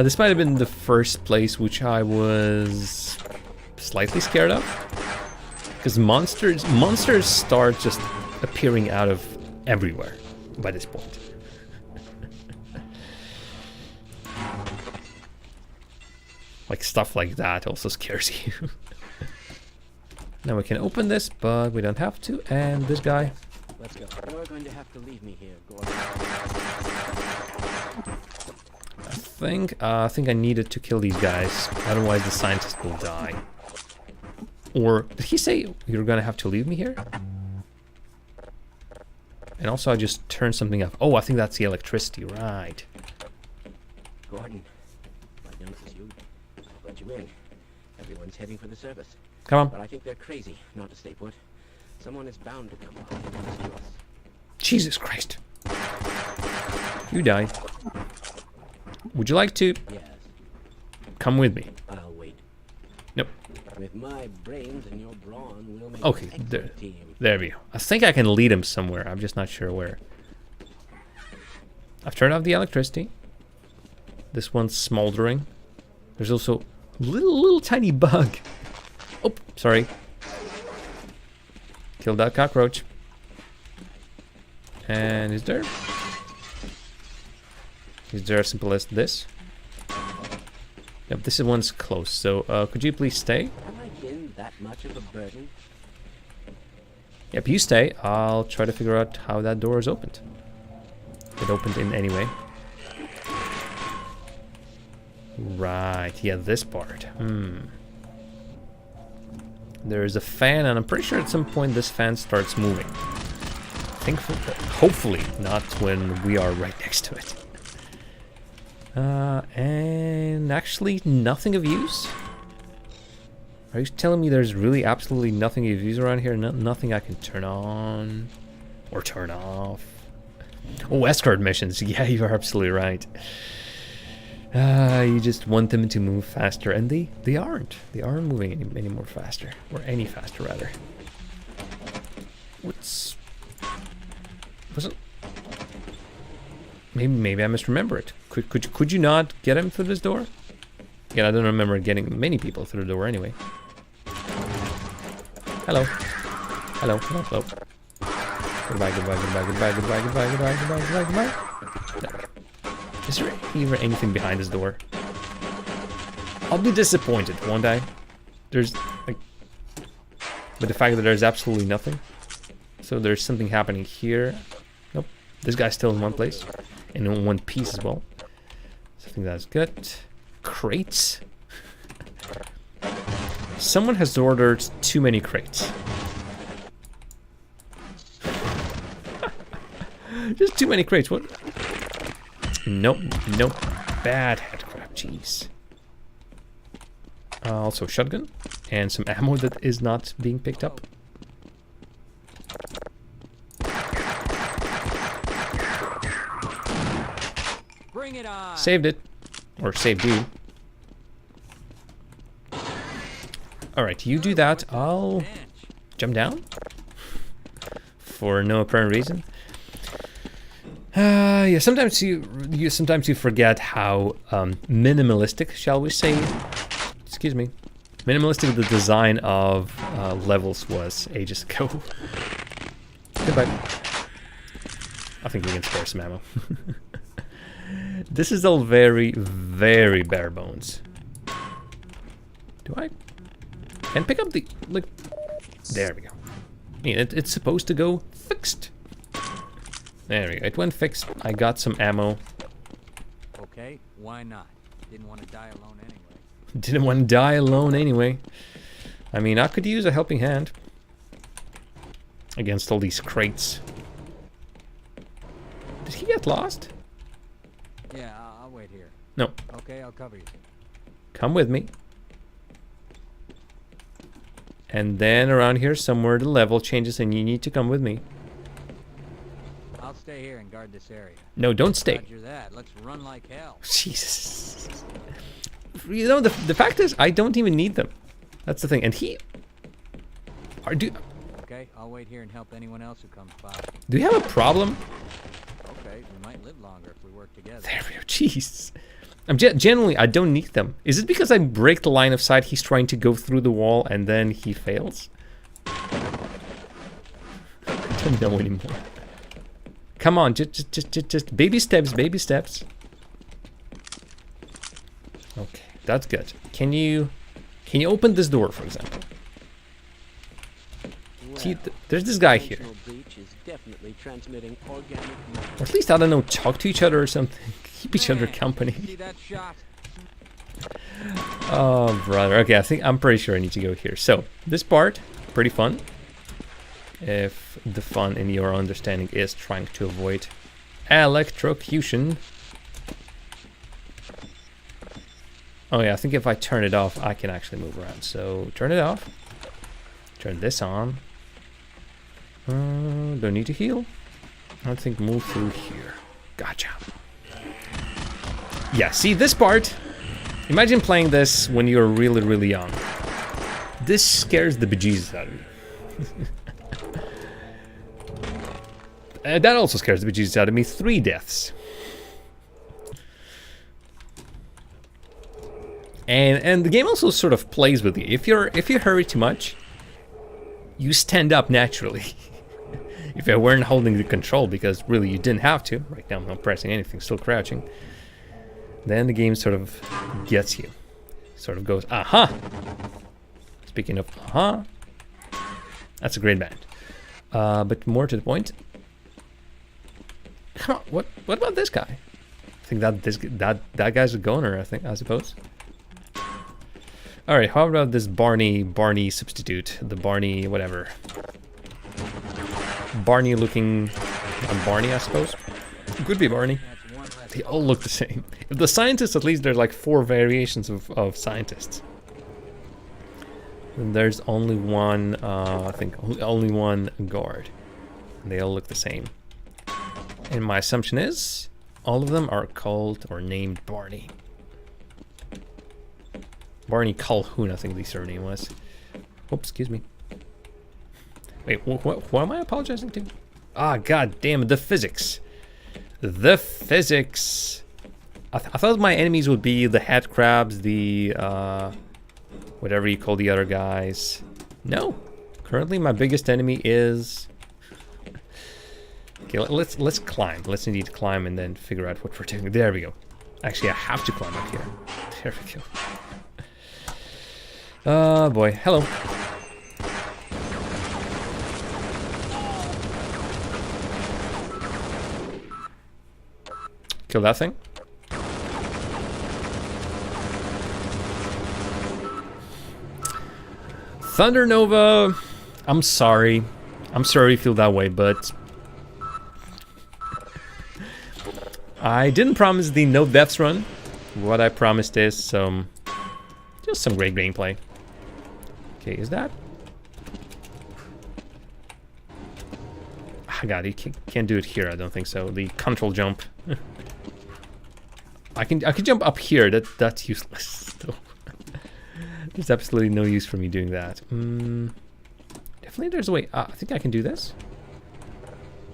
Speaker 1: This might have been the first place which I was slightly scared of. Because monsters start just appearing out of everywhere by this point. Like stuff like that also scares you. Now we can open this, but we don't have to. And this guy.
Speaker 3: Let's go. You're going to have to leave me here, Gordon.
Speaker 1: I think I needed to kill these guys, otherwise the scientist will die. Or did he say you're gonna have to leave me here? And also I just turned something off. Oh, I think that's the electricity, right?
Speaker 3: Gordon, my nose is you. Let you in. Everyone's heading for the service.
Speaker 1: Come on.
Speaker 3: But I think they're crazy not to stay put. Someone is bound to come by and rescue us.
Speaker 1: Jesus Christ. You die. Would you like to
Speaker 3: Yes,
Speaker 1: come with me?
Speaker 3: I'll wait.
Speaker 1: Nope.
Speaker 3: With my brains and your brawn, we'll make
Speaker 1: Okay,
Speaker 3: an
Speaker 1: there,
Speaker 3: excellent team.
Speaker 1: there we go. I think I can lead him somewhere. I'm just not sure where. I've turned off the electricity. This one's smoldering. There's also a little tiny bug. Oh, sorry. Killed that cockroach. And is there as simple as this? Yep, this one's close. So could you please stay?
Speaker 3: Have I been that much of a burden?
Speaker 1: Yep, you stay. I'll try to figure out how that door is opened. It opened in any way. Right, yeah, this part. There's a fan, and I'm pretty sure at some point this fan starts moving. Hopefully not when we are right next to it. And actually nothing of use? Are you telling me there's really absolutely nothing of use around here? Nothing I can turn on or turn off? Oh, escort missions. Yeah, you are absolutely right. You just want them to move faster, and they aren't. They aren't moving any more faster, or any faster rather. Was it? Maybe I misremember it. Could you not get him through this door? Yeah, I don't remember getting many people through the door anyway. Hello. Hello. Hello. Hello. Goodbye. Goodbye. Goodbye. Goodbye. Goodbye. Goodbye. Goodbye. Goodbye. Goodbye. Goodbye. No. Is there even anything behind this door? I'll be disappointed, won't I? There's like, but the fact that there's absolutely nothing. So there's something happening here. Nope. This guy's still in one place. And in one piece as well. So I think that's good. Crates. Someone has ordered too many crates. Just too many crates. What? Nope. Nope. Bad headcrab. Jeez. Also shotgun. And some ammo that is not being picked up.
Speaker 5: Bring it on.
Speaker 1: Saved it. Or saved you. Alright, you do that. I'll jump down. For no apparent reason. Yeah, sometimes you forget how minimalistic, shall we say, excuse me, minimalistic the design of levels was ages ago. Goodbye. I think we can spare some ammo. This is all very, very bare bones. Do I? And pick up the, like, there we go. I mean, it's supposed to go fixed. There we go. It went fixed. I got some ammo.
Speaker 5: Okay, why not? Didn't want to die alone anyway.
Speaker 1: Didn't want to die alone anyway. I mean, I could use a helping hand against all these crates. Did he get lost?
Speaker 5: Yeah, I'll wait here.
Speaker 1: No.
Speaker 5: Okay, I'll cover you.
Speaker 1: Come with me. And then around here somewhere the level changes and you need to come with me.
Speaker 5: I'll stay here and guard this area.
Speaker 1: No, don't stay.
Speaker 5: Roger that. Let's run like hell.
Speaker 1: Jesus. You know, the fact is, I don't even need them. That's the thing. And he...
Speaker 5: Okay, I'll wait here and help anyone else who comes by.
Speaker 1: Do you have a problem?
Speaker 5: Okay, we might live longer if we work together.
Speaker 1: There we go. Jeez. Generally, I don't need them. Is it because I break the line of sight, he's trying to go through the wall, and then he fails? I don't know anymore. Come on, just baby steps, baby steps. Okay, that's good. Can you open this door, for example?
Speaker 3: Well,
Speaker 1: See, there's this guy here.
Speaker 3: Breach is definitely transmitting organic
Speaker 1: Or at least, I don't know, talk to each other or something. Keep each other company.
Speaker 5: See that shot?
Speaker 1: Oh, brother. Okay, I'm pretty sure I need to go here. So, this part, pretty fun. If the fun in your understanding is trying to avoid electrocution. Oh yeah, I think if I turn it off, I can actually move around. So, turn it off. Turn this on. Don't need to heal. I think move through here. Gotcha. Yeah, see this part? Imagine playing this when you're really, really young. This scares the bejesus out of me. That also scares the bejesus out of me. 3 deaths. And the game also sort of plays with you. If you hurry too much, you stand up naturally. If I weren't holding the control, because really you didn't have to. Right now I'm not pressing anything, still crouching. Then the game sort of gets you. Sort of goes, aha! Speaking of aha, that's a great band. But more to the point. Come on, what about this guy? I think that guy's a goner, I suppose. Alright, how about this Barney substitute? The Barney whatever. Barney looking Barney, I suppose. Could be Barney. They all look the same. If the scientists, at least there's like 4 variations of scientists. And there's only one, I think, only one guard. And they all look the same. And my assumption is, all of them are called or named Barney. Barney Calhoun, I think the surname was. Oops, excuse me. Wait, who am I apologizing to? Ah, god damn it, the physics. The physics. I thought my enemies would be the head crabs, the whatever you call the other guys. No. Currently my biggest enemy is... Okay, let's climb. Let's indeed climb and then figure out what we're doing. There we go. Actually, I have to climb up here. There we go. Oh boy, hello. Kill that thing. Thunder Nova, I'm sorry. I'm sorry you feel that way, but I didn't promise the no deaths run. What I promised is just some great gameplay. Okay, is that? Oh god, you can't do it here, I don't think so. The control jump. I can jump up here. That's useless. There's absolutely no use for me doing that. Definitely there's a way. I think I can do this.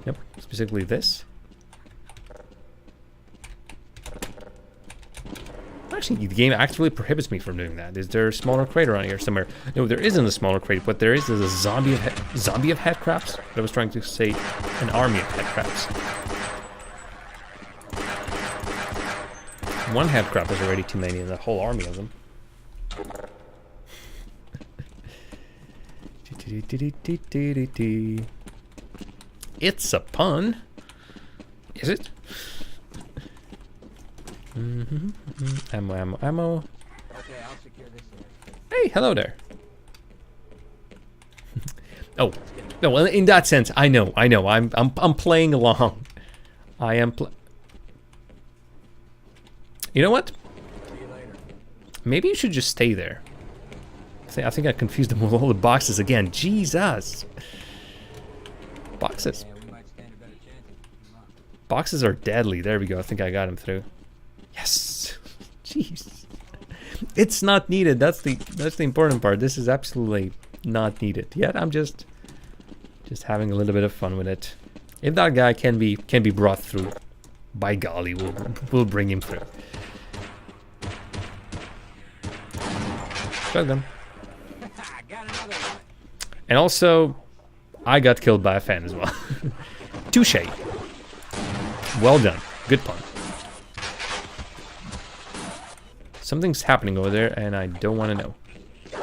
Speaker 1: Yep, specifically this. Actually, the game actually prohibits me from doing that. Is there a smaller crate around here somewhere? No, there isn't a smaller crate. What there is a zombie of head crabs. I was trying to say an army of head crabs. One head crab is already too many, and a whole army of them. It's a pun. Is it? Ammo.
Speaker 5: Okay, I'll secure this area.
Speaker 1: Hey, hello there. Oh, no. Well, in that sense, I know. I'm playing along. I am. You know what?
Speaker 5: See you later.
Speaker 1: Maybe you should just stay there. I think I confused them with all the boxes again. Jesus. Boxes.
Speaker 5: Yeah, we might stand a better chance if you come on.
Speaker 1: Boxes are deadly. There we go. I think I got him through. Yes. Jeez. It's not needed. That's the important part. This is absolutely not needed. Yet I'm just having a little bit of fun with it. If that guy can be brought through, by golly, we'll bring him through. Shotgun.
Speaker 5: Got another one.
Speaker 1: And also, I got killed by a fan as well. Touche. Well done. Good pun. Something's happening over there, and I don't want to know. I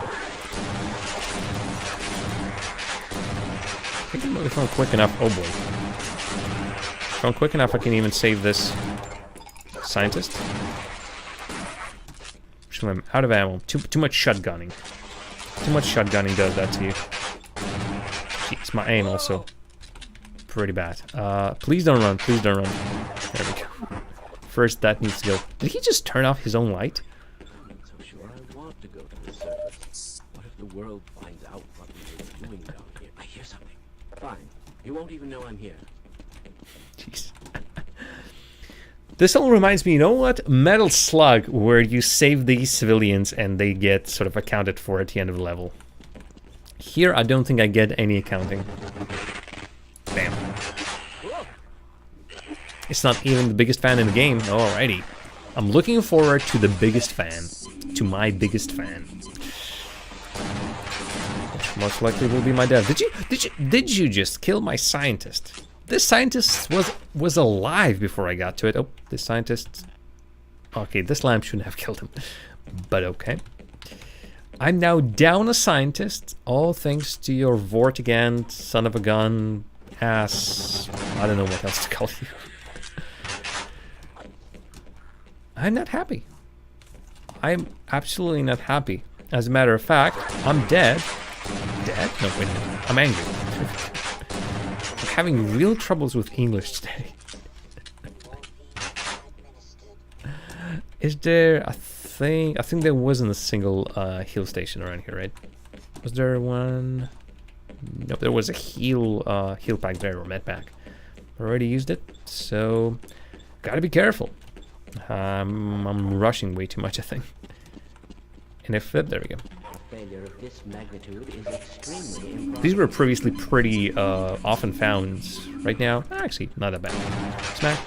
Speaker 1: think if I'm quick enough... Oh boy. If I'm quick enough, I can even save this scientist. Actually, I'm out of ammo. Too much shotgunning. Too much shotgunning does that to you. Jeez, my aim also pretty bad. Please don't run. Please don't run. There we go. First, that needs to go. Did he just turn off his own light?
Speaker 3: I'm not so sure I want to go to the surface. What if the world finds out what we did? doing down here? I hear something. Fine. You won't even know I'm here.
Speaker 1: Jeez. This all reminds me, you know what? Metal Slug, where you save these civilians and they get sort of accounted for at the end of the level. Here, I don't think I get any accounting. Bam. It's not even the biggest fan in the game. Alrighty. I'm looking forward to the biggest fan. To my biggest fan. Which most likely will be my death. Did you just kill my scientist? This scientist was alive before I got to it. Oh, this scientist... Okay, this lamp shouldn't have killed him. But okay. I'm now down a scientist. All thanks to your Vortigand, son of a gun, ass... I don't know what else to call you. I'm not happy. I'm absolutely not happy. As a matter of fact, I'm dead. Dead? No, wait. I'm angry. I'm having real troubles with English today. Is there a thing? I think there wasn't a single heal station around here, right? Was there one? Nope, there was a heal pack there, or med pack. Already used it, so gotta be careful. I'm rushing way too much, I think. And if there we go.
Speaker 3: Failure of this magnitude is extremely improbable.
Speaker 1: These were previously pretty often found. Right now, actually, not that bad. Smack.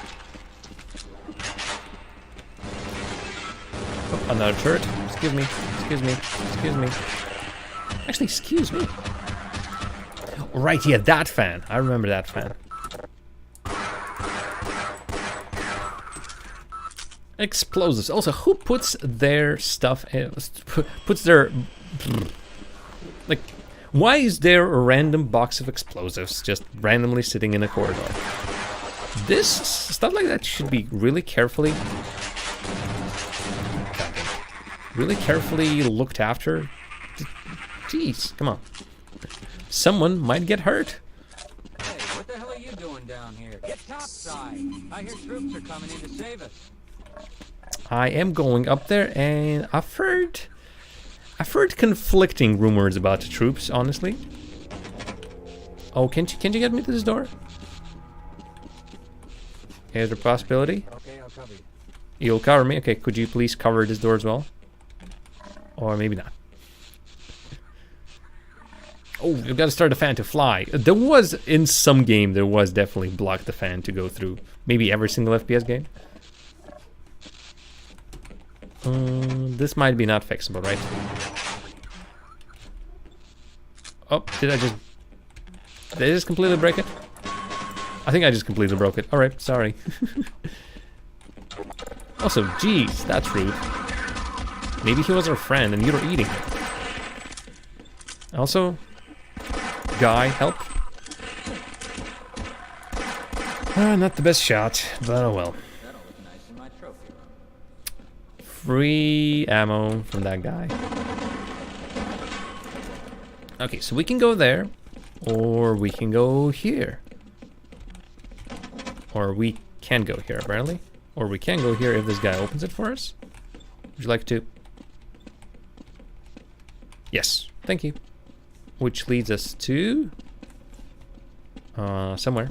Speaker 1: Oh, another turret. Excuse me. Excuse me. Excuse me. Actually, excuse me. Right, yeah, that fan. I remember that fan. Explosives. Also, who puts their stuff in, puts their... Like, why is there a random box of explosives just randomly sitting in a corridor? This stuff like that should be really carefully looked after. Jeez, come on. Someone might get hurt.
Speaker 5: Hey, what the hell are you doing down here? Get topside. I hear troops are coming in to save us.
Speaker 1: I am going up there, and I've heard conflicting rumors about the troops, honestly. Oh, can't you get me to this door? Is there a possibility?
Speaker 5: Okay, I'll cover you.
Speaker 1: You'll cover me? Okay, could you please cover this door as well? Or maybe not. Oh, you've got to start the fan to fly. There was, in some game, there was definitely block the fan to go through. Maybe every single FPS game. This might be not fixable, right? Oh, did I just completely break it? I think I just completely broke it. Alright, sorry. Also, geez, that's rude. Maybe he was our friend and you were eating him. Also, guy, help. Not the best shot, but oh well.
Speaker 5: That'll look nice in my trophy room.
Speaker 1: Free ammo from that guy. Okay, so we can go there, or we can go here. Or we can go here, apparently. Or we can go here if this guy opens it for us. Would you like to? Yes, thank you. Which leads us to... somewhere.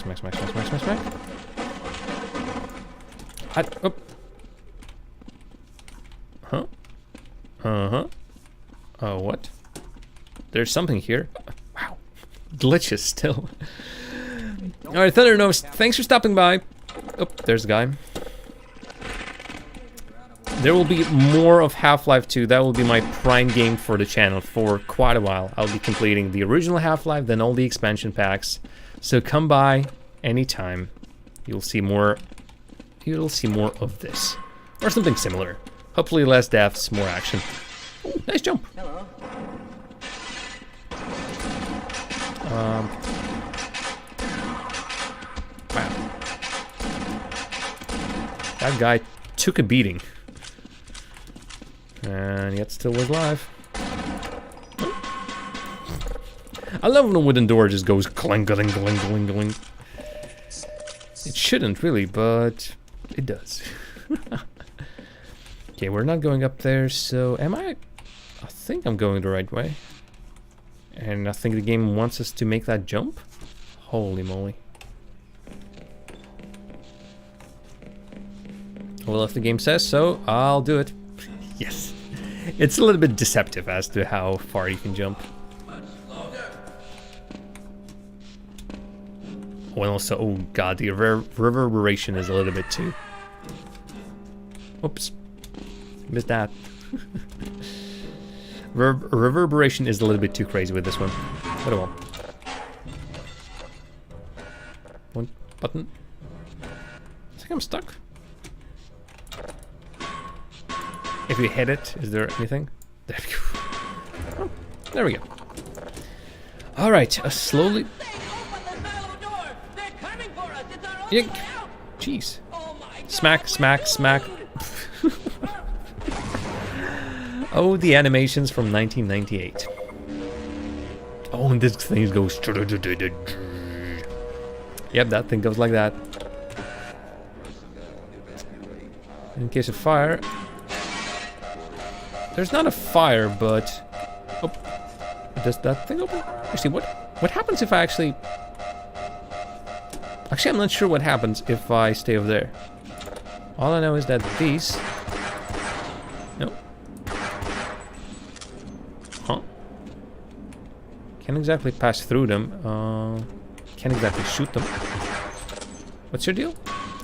Speaker 1: Max. Oh. Huh? Uh-huh. Oh, what? There's something here. Wow. Glitches still. Alright, Thunder Nose, thanks for stopping by. Oh, there's a guy. There will be more of Half-Life 2. That will be my prime game for the channel for quite a while. I'll be completing the original Half-Life, then all the expansion packs. So come by anytime. You'll see more of this. Or something similar. Hopefully less deaths, more action. Ooh, nice jump.
Speaker 3: Hello.
Speaker 1: Wow. That guy took a beating. And yet still was alive. I love when a wooden door just goes clang, clang, clang, clang, clang. It shouldn't really, but it does. Okay, we're not going up there, so am I... think I'm going the right way. And I think the game wants us to make that jump. Holy moly. Well, if the game says so, I'll do it. Yes. It's a little bit deceptive as to how far you can jump. Oh, and also, oh god, the reverberation is a little bit too... Oops. Missed that. Reverberation is a little bit too crazy with this one. But oh well. One button. I think I'm stuck. If you hit it, is there anything? There we go. Oh, there we go. Alright, slowly... Yink. Jeez. Smack, smack, smack. Oh, the animations from 1998. Oh, and this thing goes... Yep, that thing goes like that. In case of fire... There's not a fire, but... Oh, does that thing open? Actually, what happens if I actually... Actually, I'm not sure what happens if I stay over there. All I know is that these... No. Huh? Can't exactly pass through them. Can't exactly shoot them. What's your deal?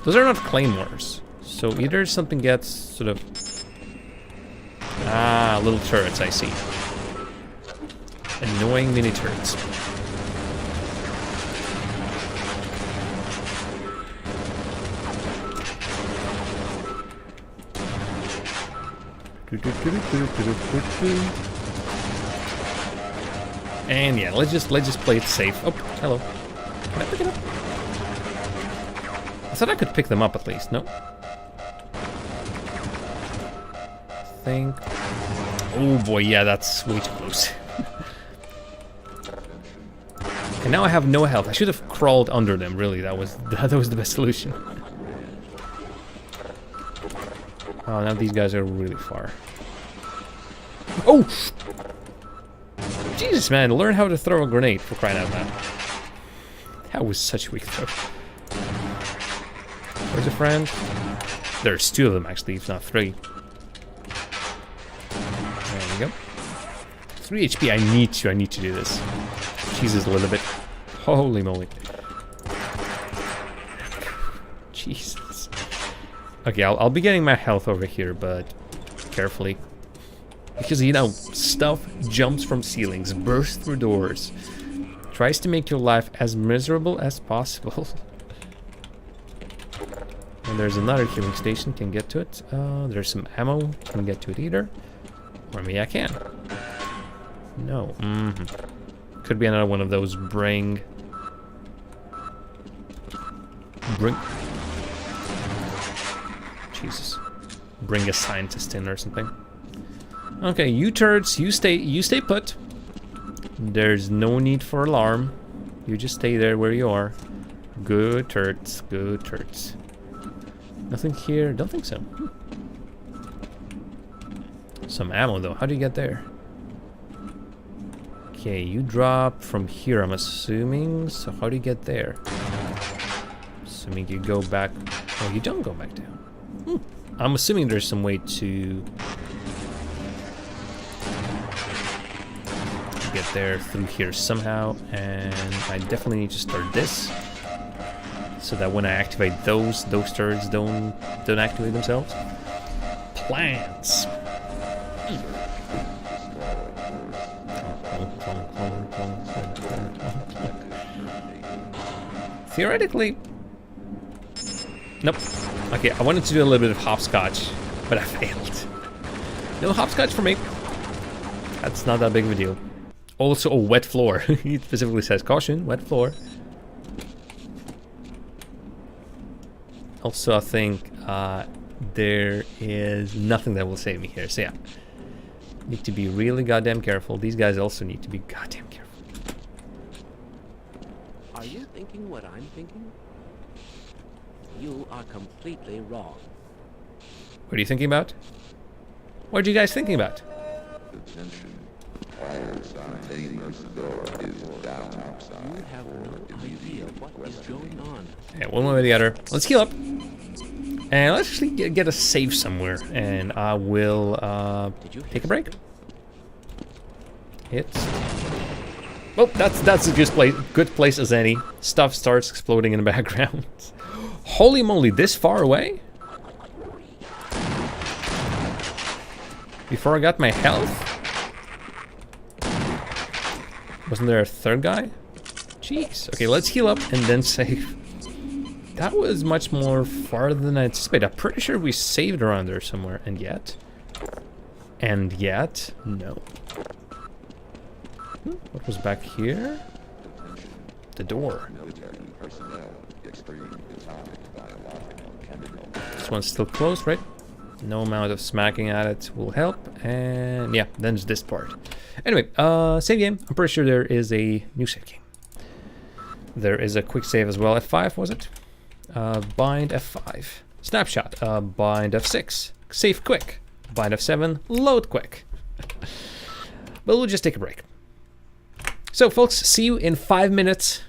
Speaker 1: Those are not claymores. So either something gets sort of... Ah, little turrets, I see. Annoying mini turrets. And yeah, let's just play it safe. Oh, hello. Can I pick it up? I thought I could pick them up at least. No. Think. Oh boy, yeah, that's way too close. And now I have no health. I should have crawled under them. Really, that was the best solution. Oh, now these guys are really far. Oh! Jesus, man, learn how to throw a grenade, for crying out loud. That was such a weak throw. Where's a friend? There's two of them, actually, if not three. There we go. 3 HP, I need to do this. Jesus, a little bit. Holy moly. Jesus. Okay, I'll be getting my health over here, but carefully. Because, you know, stuff jumps from ceilings, bursts through doors, tries to make your life as miserable as possible. And there's another healing station, can get to it. There's some ammo, can get to it either. Or maybe I can. No. Could be another one of those bring... Jesus. Bring a scientist in or something. Okay, you turds, you stay put. There's no need for alarm. You just stay there where you are. Good turds, good turds. Nothing here, don't think so. Some ammo though, how do you get there? Okay, you drop from here, I'm assuming. So how do you get there? Assuming you go back... Oh, you don't go back down. I'm assuming there's some way to get there through here somehow, and I definitely need to start this so that when I activate those turrets don't activate themselves. Plans. Theoretically, nope. Okay, I wanted to do a little bit of hopscotch, but I failed. No hopscotch for me. That's not that big of a deal. Also, a wet floor. He specifically says, caution, wet floor. Also, I think there is nothing that will save me here. So yeah, need to be really goddamn careful. These guys also need to be goddamn careful.
Speaker 3: Are you thinking what I'm thinking? You are completely wrong.
Speaker 1: What are you thinking about? What are you guys thinking about?
Speaker 3: You have no idea what is going on.
Speaker 1: Yeah, one way or the other. Let's heal up. And let's actually get a save somewhere. And I will take a break. It's... Oh, that's a good place as any. Stuff starts exploding in the background. Holy moly, this far away? Before I got my health? Wasn't there a third guy? Jeez. Okay, let's heal up and then save. That was much more farther than I anticipated. I'm pretty sure we saved around there somewhere. And yet... no. What was back here? The door. This one's still closed, right? No amount of smacking at it will help. And yeah, then there's this part. Anyway, save game. I'm pretty sure there is a new save game. There is a quick save as well. F5, was it? Bind F5. Snapshot. Bind F6. Save quick. Bind F7. Load quick. But we'll just take a break. So, folks, see you in 5 minutes.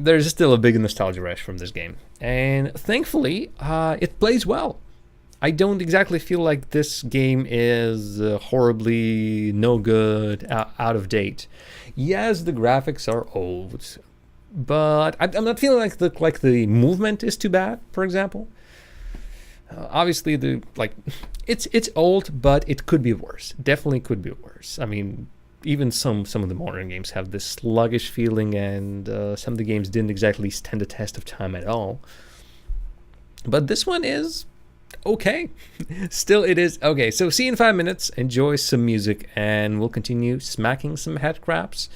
Speaker 1: There's still a big nostalgia rush from this game. And thankfully, it plays well. I don't exactly feel like this game is horribly no good, out of date. Yes, the graphics are old, but I'm not feeling like the movement is too bad, for example. Obviously, it's old, but it could be worse. Definitely could be worse. I mean, even some of the modern games have this sluggish feeling, and some of the games didn't exactly stand the test of time at all. But this one is okay. Still, it is okay. So see you in 5 minutes. Enjoy some music, and we'll continue smacking some head crabs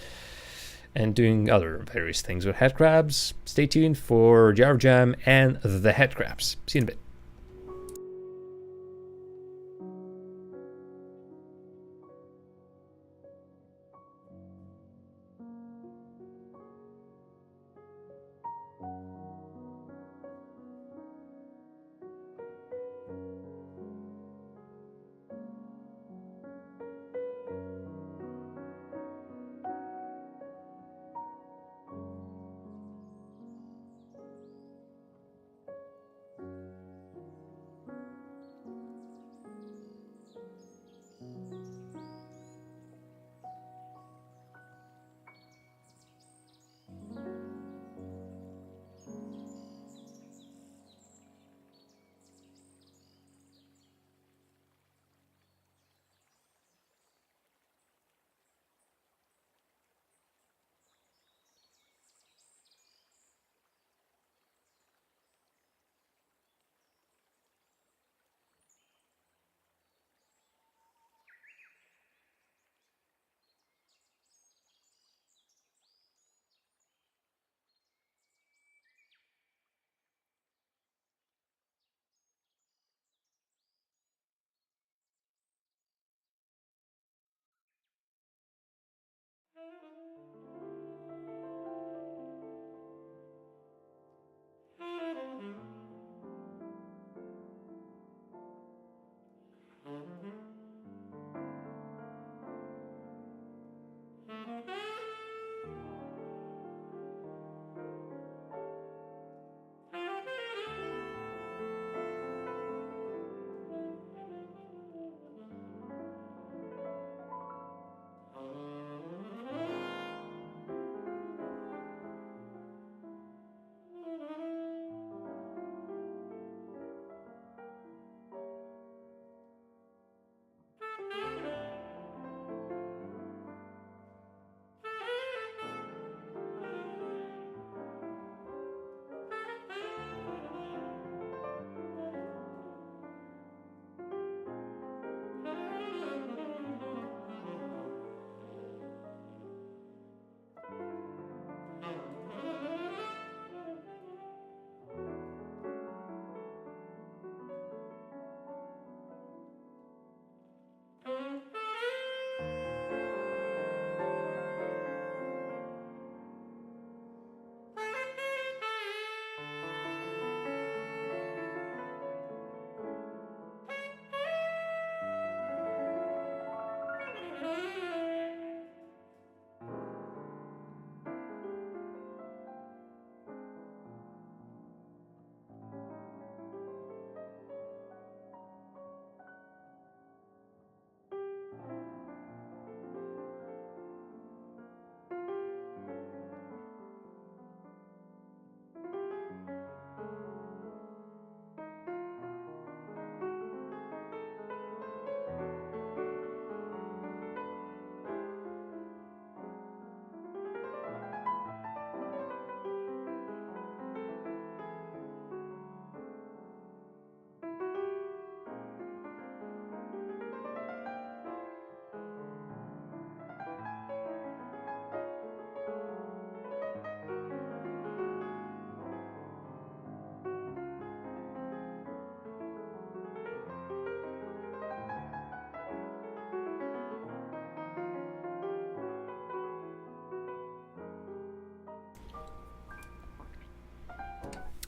Speaker 1: and doing other various things with head crabs. Stay tuned for Jar of Jam and the head crabs. See you in a bit.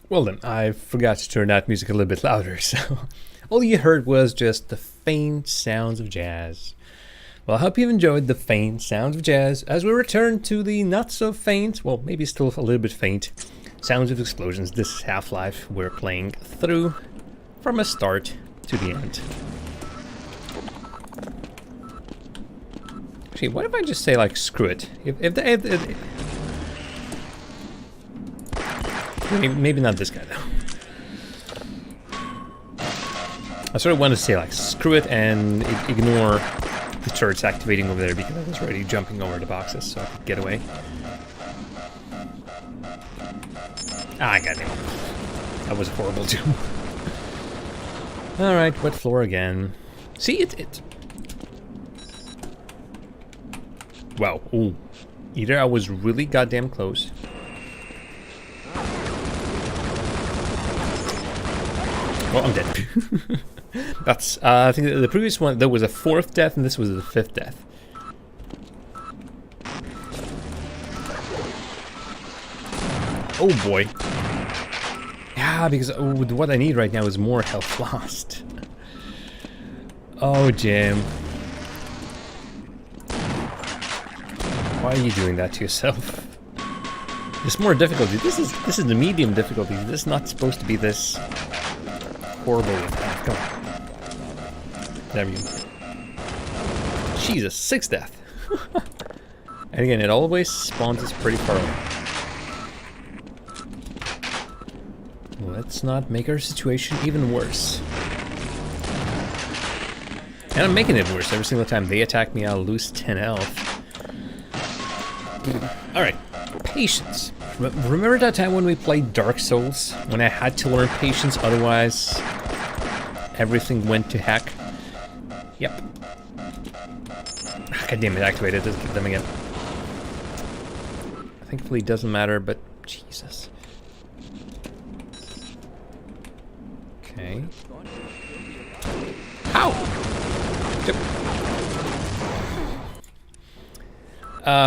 Speaker 1: Well then, I forgot to turn that music a little bit louder, so all you heard was just the faint sounds of jazz. Well, I hope you've enjoyed the faint sounds of jazz as we return to the not so faint, well, maybe still a little bit faint, sounds of explosions. This is Half-Life we're playing through from a start to the end. Actually, what if I just say, like, screw it? Maybe not this guy, though. I sort of want to say, like, screw it and ignore the turrets activating over there because I was already jumping over the boxes so I could get away. Ah, goddamn. That was horrible, too. Alright, wet floor again. See, it... Wow, ooh. Either I was really goddamn close. Well, I'm dead. That's, I think the previous one, there was a 4th death, and this was the 5th death. Oh boy. Yeah, because what I need right now is more health lost. Oh, Jim. Why are you doing that to yourself? There's more difficulty. This is the medium difficulty. This is not supposed to be this horrible with health. Come on. There we go. Jesus, 6th death. And again, it always spawns us pretty far away. Let's not make our situation even worse. And I'm making it worse. Every single time they attack me, I'll lose 10 health. Alright, patience. Remember that time when we played Dark Souls? When I had to learn patience, otherwise everything went to heck? Yep. God damn it, activated. Let's get them again. Thankfully it doesn't matter, but Jesus. Okay. Ow!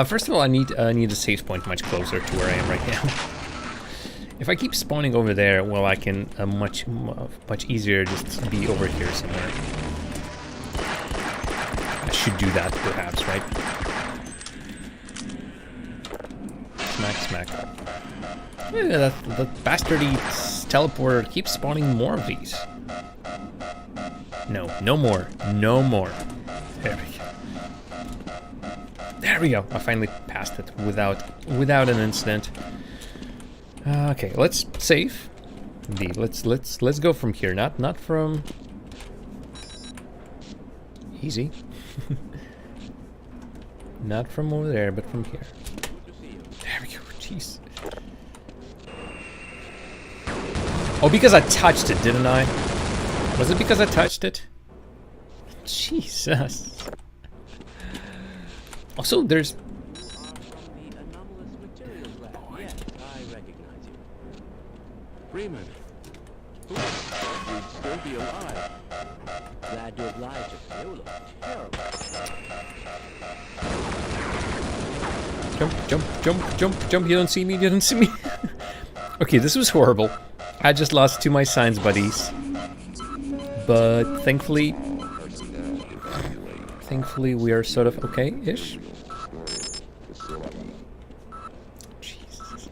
Speaker 1: First of all, I need a save point much closer to where I am right now. If I keep spawning over there, well, I can much easier just be over here somewhere. I should do that, perhaps, right? Smack, smack. Yeah, that bastardy teleporter keeps spawning more of these. No, no more, no more. There we go. There we go. I finally passed it without an incident. Okay, let's save. Let's go from here. Not from. Easy. Not from over there, but from here. There we go. Jeez. Oh, because I touched it, didn't I? Was it because I touched it? Jesus. Also, there's...
Speaker 3: Yes, I recognize you. Freeman, you'd still be alive. Glad to oblige you. You look terrible.
Speaker 1: Jump, you don't see me, you don't see me. Okay, this was horrible. I just lost 2 of my science buddies. But thankfully we are sort of okay-ish. Jesus.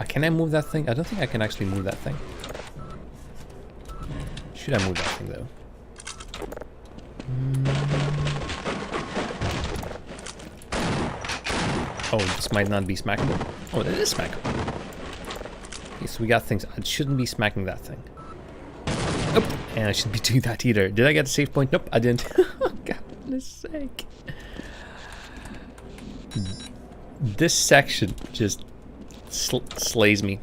Speaker 1: Can I move that thing? I don't think I can actually move that thing. Should I move that thing, though? Oh, this might not be smackable. Oh, that is smackable. Okay, so we got things. I shouldn't be smacking that thing. Nope. And I shouldn't be doing that either. Did I get a save point? Nope, I didn't. Oh, goodness sake. This section just slays me.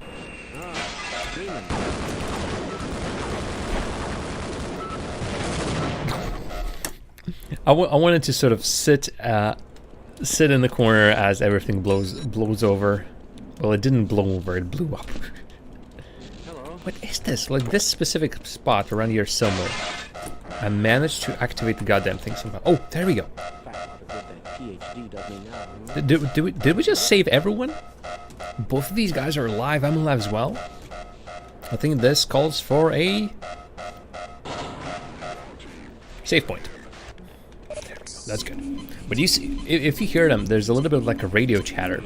Speaker 1: I wanted to sort of sit in the corner as everything blows over. Well, it didn't blow over, it blew up. What is this? Like this specific spot around here somewhere. I managed to activate the goddamn thing somehow. Oh, there we go. Did we just save everyone? Both of these guys are alive. I'm alive as well. I think this calls for a save point. There we go. That's good. But you see, if you hear them, there's a little bit of like a radio chatter.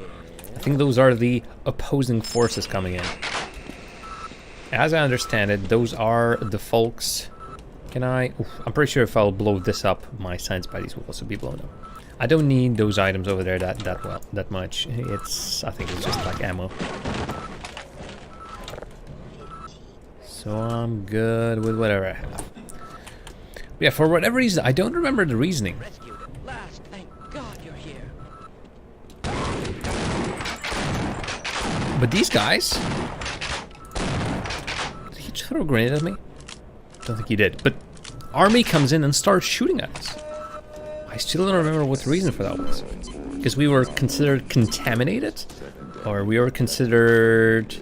Speaker 1: I think those are the opposing forces coming in. As I understand it, those are the folks. Can I? Oof, I'm pretty sure if I'll blow this up, my science buddies will also be blown up. I don't need those items over there that much. I think it's just like ammo. So I'm good with whatever I have. Yeah, for whatever reason, I don't remember the reasoning.
Speaker 3: Rescued at last. Thank God you're here.
Speaker 1: But these guys... Did he throw a grenade at me? Don't think he did. But army comes in and starts shooting at us. I still don't remember what the reason for that was. Because we were considered contaminated? Or we were considered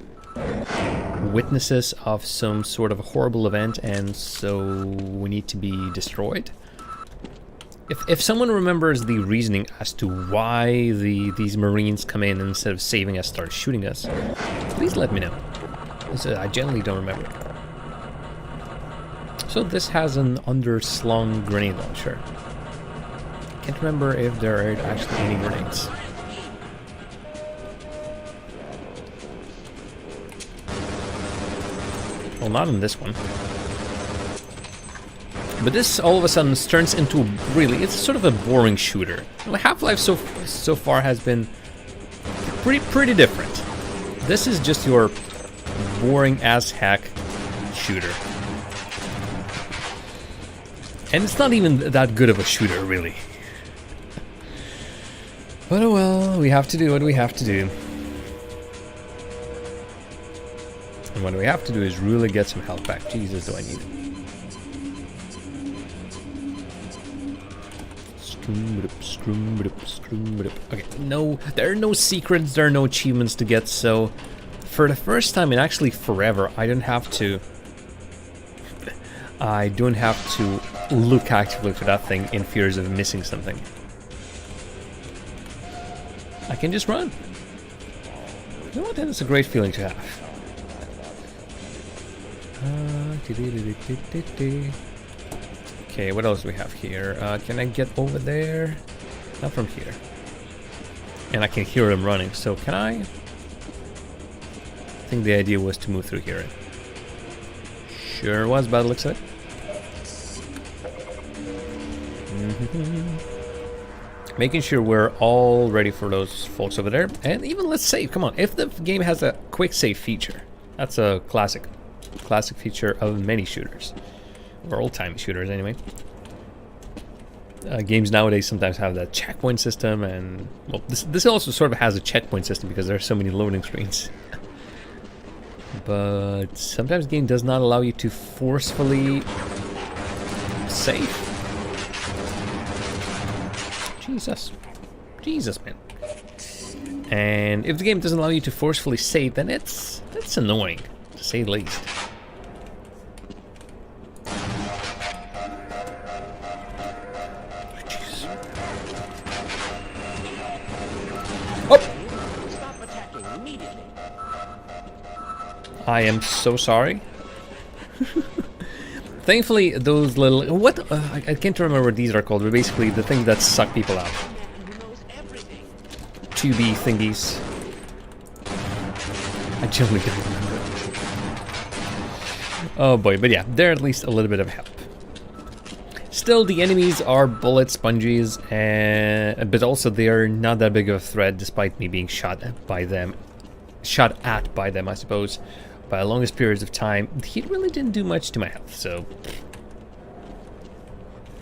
Speaker 1: witnesses of some sort of a horrible event, and so we need to be destroyed? If someone remembers the reasoning as to why these Marines come in and instead of saving us start shooting us, please let me know. I generally don't remember. So this has an underslung grenade launcher. Can't remember if there are actually any grenades. Well, not in this one. But this all of a sudden turns into it's sort of a boring shooter. Half-Life so far has been pretty different. This is just your boring as heck shooter. And it's not even that good of a shooter, really. But oh well, we have to do what we have to do. And what we have to do is really get some health back. Jesus, do I need it. Okay, no, there are no secrets, there are no achievements to get, so for the first time in actually forever, I don't have to look actively for that thing in fears of missing something. I can just run. You know what, that is a great feeling to have. Okay, what else do we have here? Can I get over there? Not from here. And I can hear them running, so can I? I think the idea was to move through here. Sure was, by the looks of it. Making sure we're all ready for those folks over there. And even let's save, come on. If the game has a quick save feature, that's a classic feature of many shooters. Or old-time shooters, anyway. Games nowadays sometimes have that checkpoint system, and well, this also sort of has a checkpoint system because there are so many loading screens. But sometimes the game does not allow you to forcefully save. Jesus, man. And if the game doesn't allow you to forcefully save, then that's annoying, to say the least. I am so sorry. Thankfully, those little... I can't remember what these are called, but basically the things that suck people out. 2B thingies. I genuinely don't remember. Oh boy, but yeah, they're at least a little bit of help. Still, the enemies are bullet sponges, but also they are not that big of a threat despite me being shot at by them, I suppose, by the longest periods of time. He really didn't do much to my health, so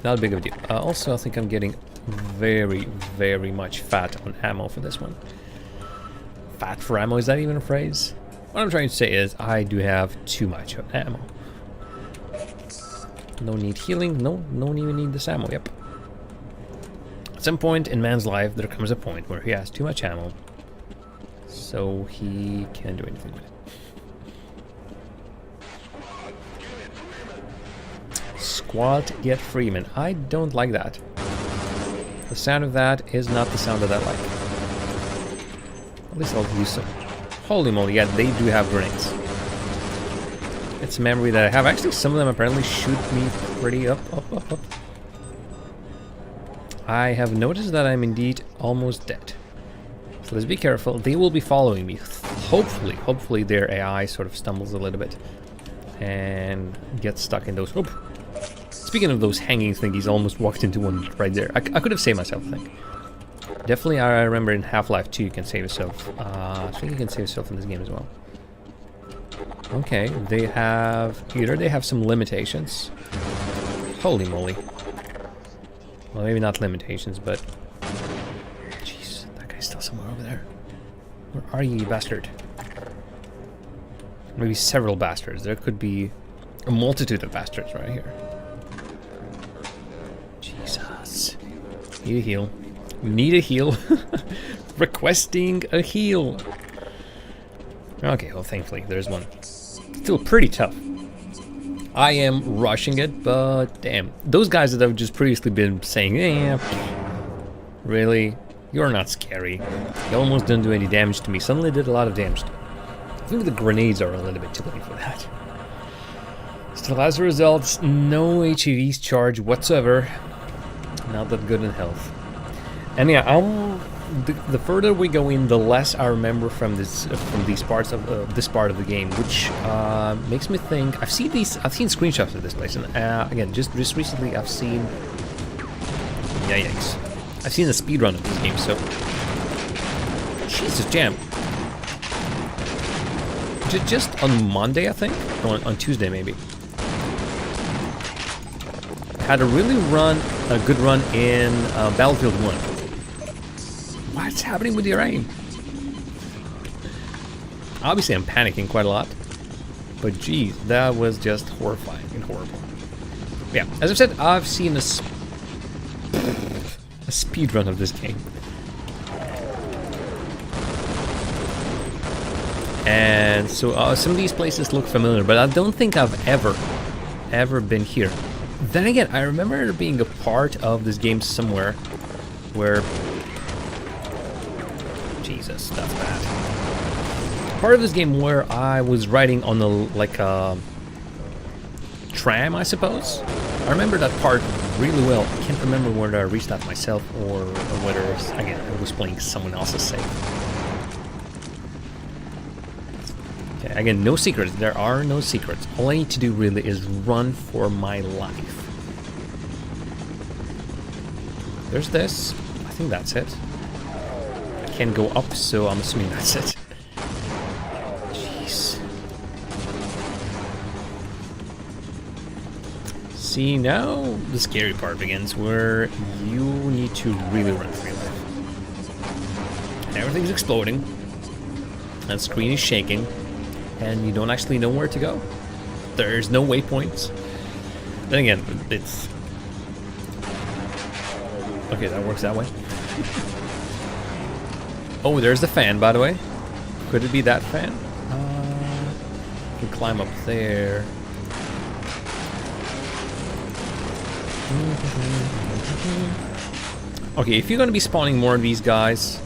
Speaker 1: not a big of a deal. Also, I think I'm getting very, very much fat on ammo for this one. Fat for ammo, is that even a phrase? What I'm trying to say is I do have too much of ammo. No need healing, no even need this ammo, yep. At some point in man's life, there comes a point where he has too much ammo, so he can't do anything with it. Squad get Freeman. I don't like that. The sound of that is not the sound that I like. At least I'll use some. Holy moly, yeah, they do have grenades. That's a memory that I have. Actually, some of them apparently shoot me pretty up. I have noticed that I'm indeed almost dead. So let's be careful. They will be following me. Hopefully their AI sort of stumbles a little bit and gets stuck in those. Oop. Speaking of those hanging thingies, I almost walked into one right there. I could have saved myself, I think. Definitely, I remember in Half-Life 2 you can save yourself. I think you can save yourself in this game as well. Okay, they have... Either they have some limitations. Holy moly. Well, maybe not limitations, but... Jeez, that guy's still somewhere over there. Where are you, bastard? Maybe several bastards. There could be a multitude of bastards right here. Jesus. Need a heal. Need a heal. Requesting a heal. Okay, well, thankfully, there's one. Still pretty tough. I am rushing it, but damn. Those guys that have just previously been saying, eh, really? You're not scary. You almost didn't do any damage to me. Suddenly did a lot of damage to me. I think the grenades are a little bit too late for that. Still, as a result, no HEV's charge whatsoever. Not that good in health. And yeah, the further we go in, the less I remember from these parts of this part of the game, which makes me think I've seen screenshots of this place, and again, just recently I've seen, yikes, I've seen a speedrun of this game. So Jesus, jam. Just on Monday, I think, or on Tuesday maybe, had a good run in Battlefield 1. What's happening with your aim? Obviously, I'm panicking quite a lot. But geez, that was just horrifying and horrible. Yeah, as I've said, I've seen a speedrun of this game. And so some of these places look familiar, but I don't think I've ever been here. Then again, I remember there being a part of this game somewhere where... Jesus, that's bad. Part of this game where I was riding on a tram, I suppose. I remember that part really well. I can't remember whether I reached that myself or whether, again, I was playing someone else's save. Okay, again, no secrets. There are no secrets. All I need to do really is run for my life. There's this. I think that's it. Can go up, so I'm assuming that's it. Jeez. See, now the scary part begins, where you need to really run for your life. And everything's exploding. And the screen is shaking. And you don't actually know where to go. There's no waypoints. Then again, it's... Okay, that works that way. Oh, there's the fan, by the way. Could it be that fan? You can climb up there. Okay, if you're gonna be spawning more of these guys,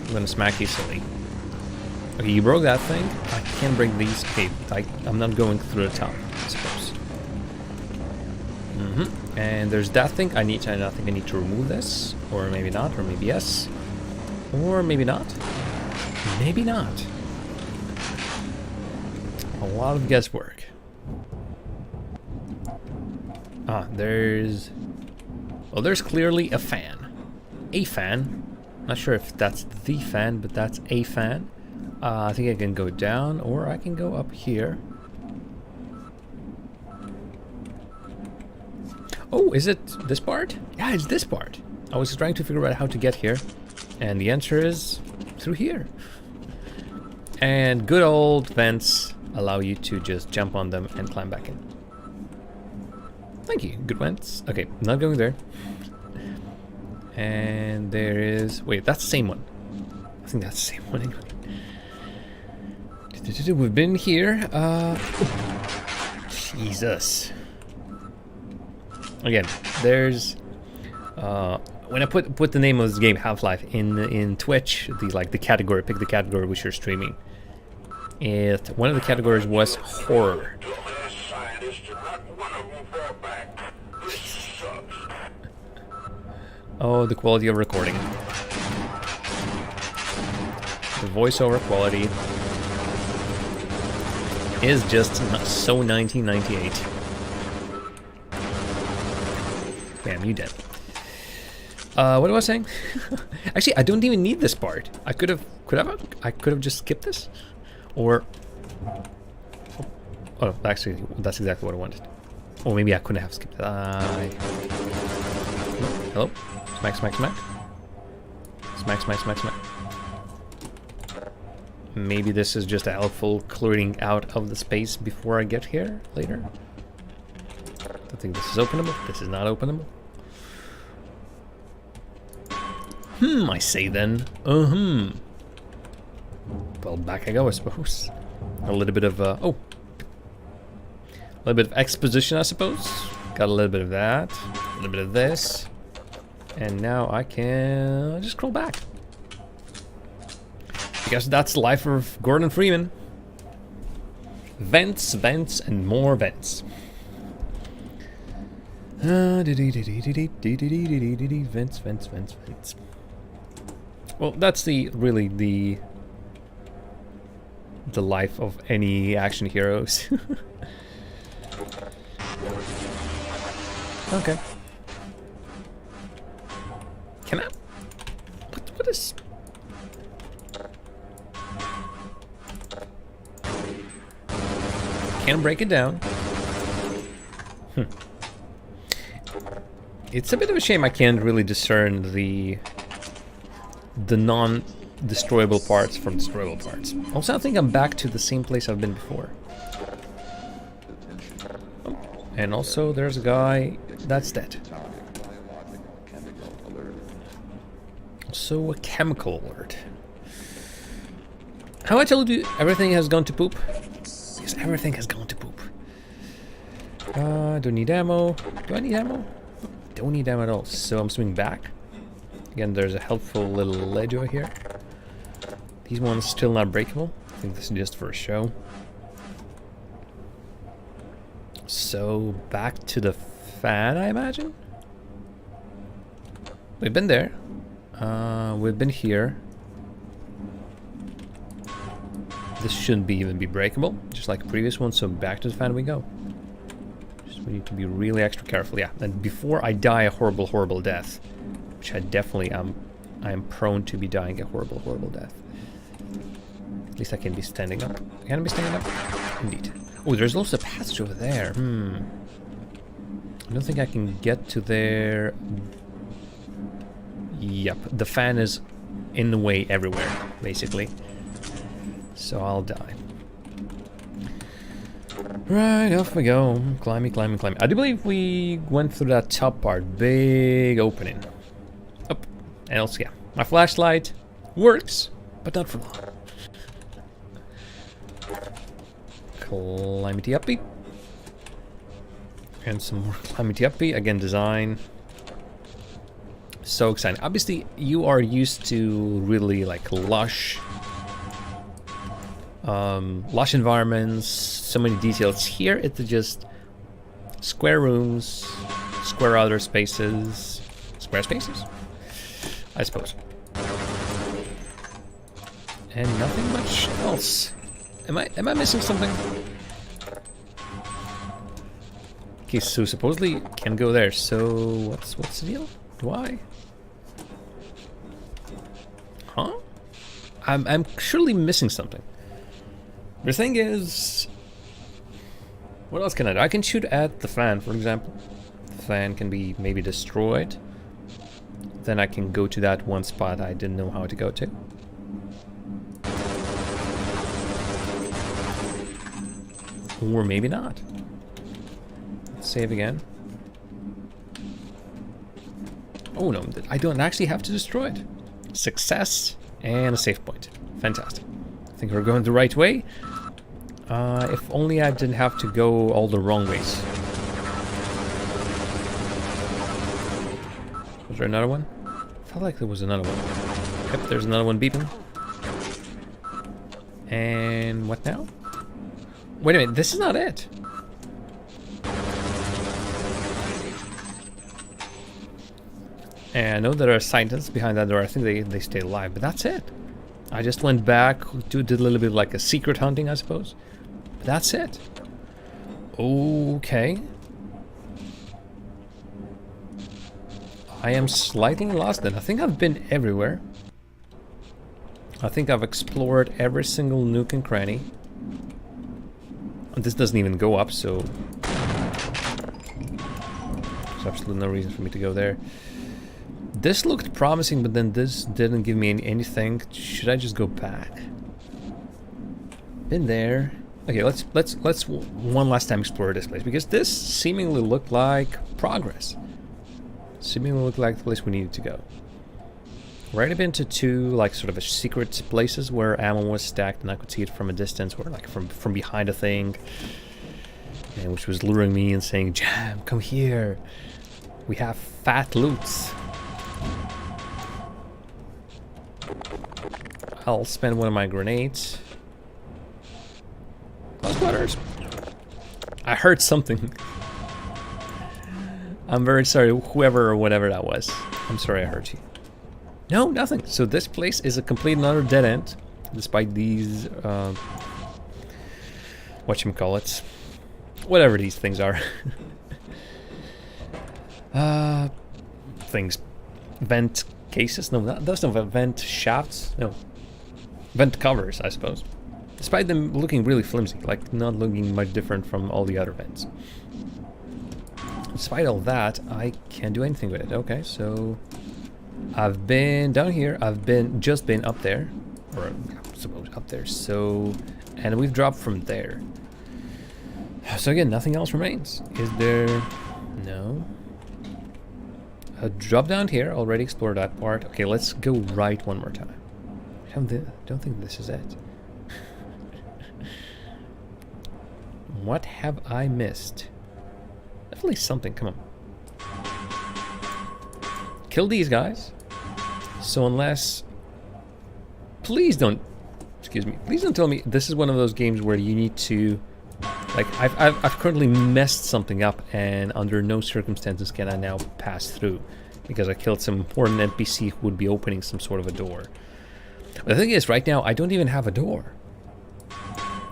Speaker 1: I'm gonna smack you silly. Okay, you broke that thing. I can't break these. Okay, I'm not going through the top, I suppose. And there's that thing. I think I need to remove this, or maybe not, or maybe yes. Or maybe not. Maybe not. A lot of guesswork. There's... Well, there's clearly a fan. A fan. Not sure if that's the fan, but that's a fan. I think I can go down, or I can go up here. Oh, is it this part? Yeah, it's this part. I was trying to figure out how to get here. And the answer is through here. And good old vents allow you to just jump on them and climb back in. Thank you, good vents. Okay, not going there. And there is... Wait, that's the same one. I think that's the same one anyway. We've been here. Jesus. Again, there's... when I put the name of this game, Half-Life, in Twitch, the category, pick the category which you're streaming. One of the categories was horror. Oh, the quality of recording. The voiceover quality is just so 1998. Damn, you dead. What was I saying? Actually, I don't even need this part. I could have just skipped this, or oh, actually, that's exactly what I wanted. Or maybe I couldn't have skipped it. Hello? Smack, smack, smack. Smack, smack, smack, smack. Maybe this is just a helpful clearing out of the space before I get here later. I think this is openable. This is not openable. I say then. Well, back I go, I suppose. A little bit of, a little bit of exposition, I suppose. Got a little bit of that. A little bit of this. And now I can just scroll back. Because that's the life of Gordon Freeman. Vents, vents, and more vents. Vents, vents, vents, vents. Well, that's really the life of any action heroes. Okay. Can I? What is? Can't break it down. It's a bit of a shame I can't really discern the non-destroyable parts from destroyable parts. Also, I think I'm back to the same place I've been before. Oh, and also, there's a guy that's dead. So, a chemical alert. How I told you everything has gone to poop? Because everything has gone to poop. Don't need ammo. Do I need ammo? Don't need ammo at all. So I'm swinging back. Again, there's a helpful little ledge over here. These ones still not breakable. I think this is just for a show. So back to the fan, I imagine? We've been there. We've been here. This shouldn't even be breakable, just like the previous one, so back to the fan we go. Just we need to be really extra careful, yeah. And before I die a horrible, horrible death, which I definitely am, I am prone to be dying a horrible, horrible death. At least I can be standing up. Can I be standing up? Indeed. Oh, there's also a passage over there. I don't think I can get to there. Yep, the fan is in the way everywhere, basically. So I'll die. Right, off we go. Climbing, climbing, climbing. I do believe we went through that top part. Big opening. Up. And also, yeah. My flashlight works, but not for long. Climbity uppy. And some more climbity uppy. Again, design. So exciting. Obviously, you are used to really like lush environments, so many details. Here it's just square rooms, square outer spaces, square spaces, I suppose, and nothing much else. Am I missing something? Okay, so supposedly can go there. So what's the deal? Do I? Huh? I'm surely missing something. The thing is, what else can I do? I can shoot at the fan, for example. The fan can be maybe destroyed. Then I can go to that one spot I didn't know how to go to. Or maybe not. Let's save again. Oh no, I don't actually have to destroy it. Success and a save point. Fantastic. I think we're going the right way. If only I didn't have to go all the wrong ways. Was there another one? I felt like there was another one. Yep, there's another one beeping. And what now? Wait a minute, this is not it. And I know there are scientists behind that door. I think they stay alive, but that's it. I just went back, did a little bit like a secret hunting, I suppose. But that's it. Okay. I am slightly lost then. I think I've been everywhere. I think I've explored every single nook and cranny. And this doesn't even go up, so... there's absolutely no reason for me to go there. This looked promising, but then this didn't give me anything. Should I just go back? Been there. Okay, let's one last time explore this place, because this seemingly looked like progress. Seemingly looked like the place we needed to go. Right, I've been to two like sort of a secret places where ammo was stacked and I could see it from a distance, or like from behind a thing, and which was luring me and saying, "Jam, come here. We have fat loots." I'll spend one of my grenades. Close quarters. I heard something. I'm very sorry, whoever or whatever that was. I'm sorry I hurt you. No, nothing. So this place is a complete another dead end, despite these, whatchamacallits, whatever these things are. Things. Vent cases? No, those are vent shafts. No. Vent covers, I suppose. Despite them looking really flimsy, like not looking much different from all the other vents. Despite all that, I can't do anything with it. Okay, so I've been down here. I've just been up there, or I suppose up there. So, and we've dropped from there. So again, nothing else remains. Is there? No. A drop down here. Already explored that part. Okay, let's go right one more time. I don't think this is it. What have I missed? Definitely something. Come on. Kill these guys. So unless... please don't... excuse me. Please don't tell me this is one of those games where you need to... like, I've currently messed something up, and under no circumstances can I now pass through, because I killed some important NPC who would be opening some sort of a door. But the thing is, right now, I don't even have a door.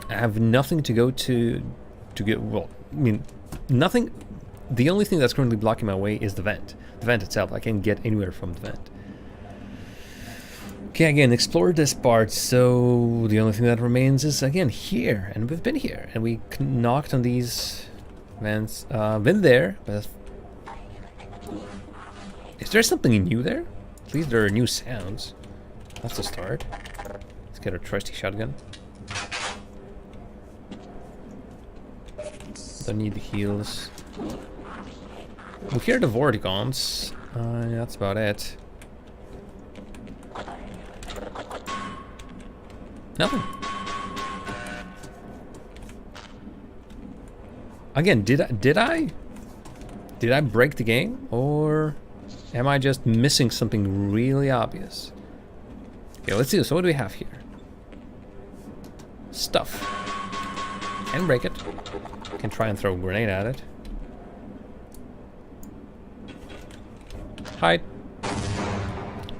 Speaker 1: I have nothing to go to get... well, I mean, nothing... the only thing that's currently blocking my way is the vent. The vent itself. I can't get anywhere from the vent. Okay, again, explore this part, so the only thing that remains is, again, here. And we've been here, and we knocked on these vents. Been there, but... is there something new there? At least there are new sounds. That's a start. Let's get our trusty shotgun. Don't need the heals. We hear the Vortigons. That's about it. Nothing. Again, did I break the game, or am I just missing something really obvious? Okay, let's see. So what do we have here? Stuff. Can break it. Can try and throw a grenade at it. Hide.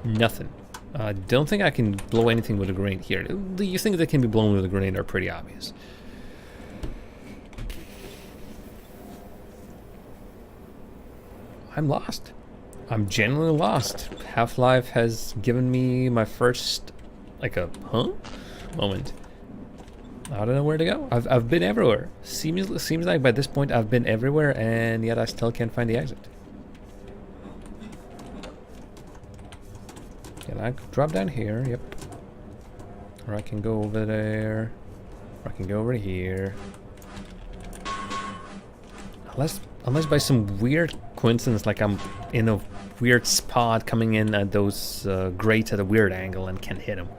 Speaker 1: Nothing. I don't think I can blow anything with a grenade here. The things that can be blown with a grenade are pretty obvious. I'm lost. I'm genuinely lost. Half-Life has given me my first, like a, huh? Moment. I don't know where to go. I've been everywhere. Seems like by this point I've been everywhere, and yet I still can't find the exit. Can I drop down here? Yep. Or I can go over there. Or I can go over here. Unless by some weird coincidence, like I'm in a weird spot coming in at those grates at a weird angle and can't hit them.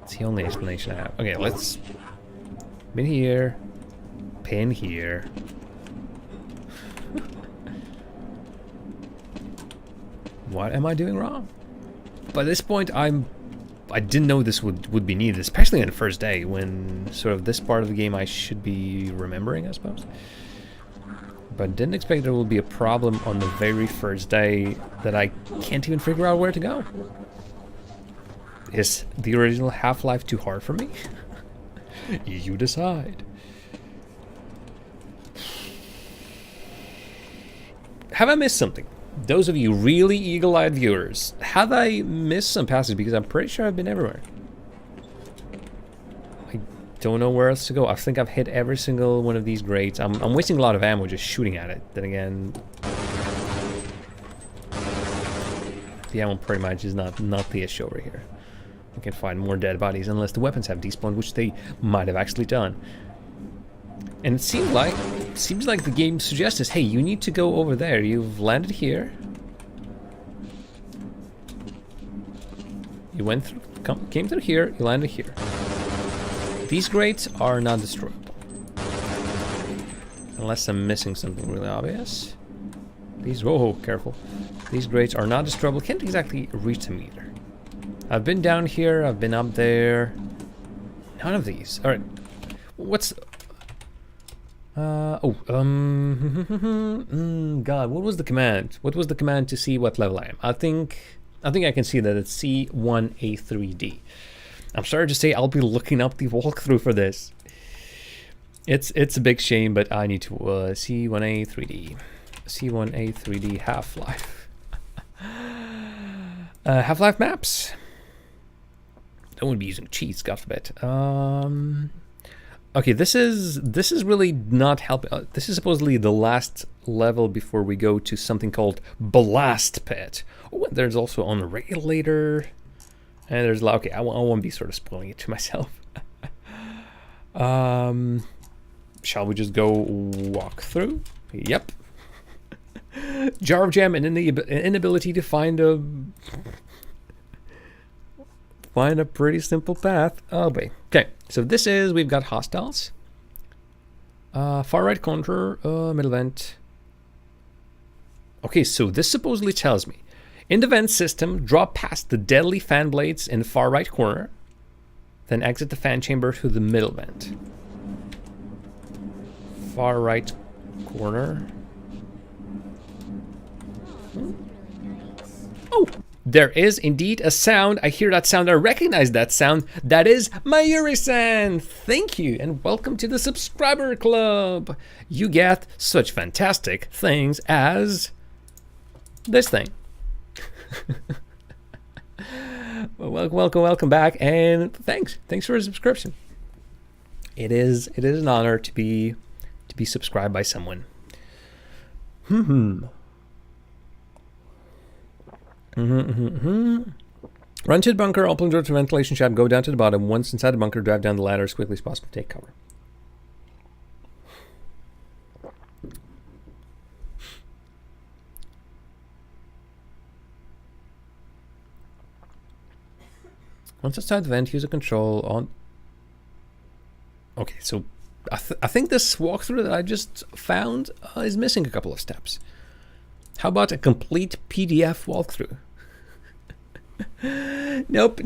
Speaker 1: It's the only explanation I have. Okay, let's pin here, pin here. What am I doing wrong? By this point, I'm I didn't know this would be needed, especially on the first day, when sort of this part of the game I should be remembering, I suppose. But didn't expect there will be a problem on the very first day that I can't even figure out where to go. Is the original Half-Life too hard for me? You decide. Have I missed something? Those of you really eagle-eyed viewers, have I missed some passages? Because I'm pretty sure I've been everywhere. I don't know where else to go. I think I've hit every single one of these grates. I'm wasting a lot of ammo just shooting at it. Then again, the ammo pretty much is not the issue over here. We can find more dead bodies unless the weapons have despawned, which they might have actually done. And it seems like the game suggests us, hey, you need to go over there. You've landed here. You went through, came through here. You landed here. These grates are not destroyable, unless I'm missing something really obvious. These, whoa, careful. These grates are not destroyable. Can't exactly reach them either. I've been down here. I've been up there. None of these. All right. What's God, what was the command? What was the command to see what level I am? I think I can see that it's C1A3D. I'm sorry to say I'll be looking up the walkthrough for this. It's a big shame, but I need to C1A3D. C1A3D Half-Life. Half-Life maps. Don't want to be using cheats, God forbid. Okay, this is really not helping. This is supposedly the last level before we go to something called Blast Pit. Oh, and there's also on the regulator, and there's okay. I won't be sort of spoiling it to myself. Shall we just go walk through? Yep. Jar of Jam and inability to find a pretty simple path. Oh boy. Okay, so this is, we've got hostiles. Far right corner, middle vent. Okay, so this supposedly tells me, in the vent system, drop past the deadly fan blades in the far right corner, then exit the fan chamber to the middle vent. Far right corner. Oh! There is indeed a sound. I hear that sound. I recognize that sound. That is Mayuri-san. Thank you and welcome to the subscriber club. You get such fantastic things as this thing. Well, welcome back, and thanks for a subscription. It is an honor to be subscribed by someone. Run to the bunker, open the door to the ventilation shaft, go down to the bottom. Once inside the bunker, drive down the ladder as quickly as possible to take cover. Once inside the vent, use a control on... Okay, so I think this walkthrough that I just found is missing a couple of steps. How about a complete PDF walkthrough? Nope.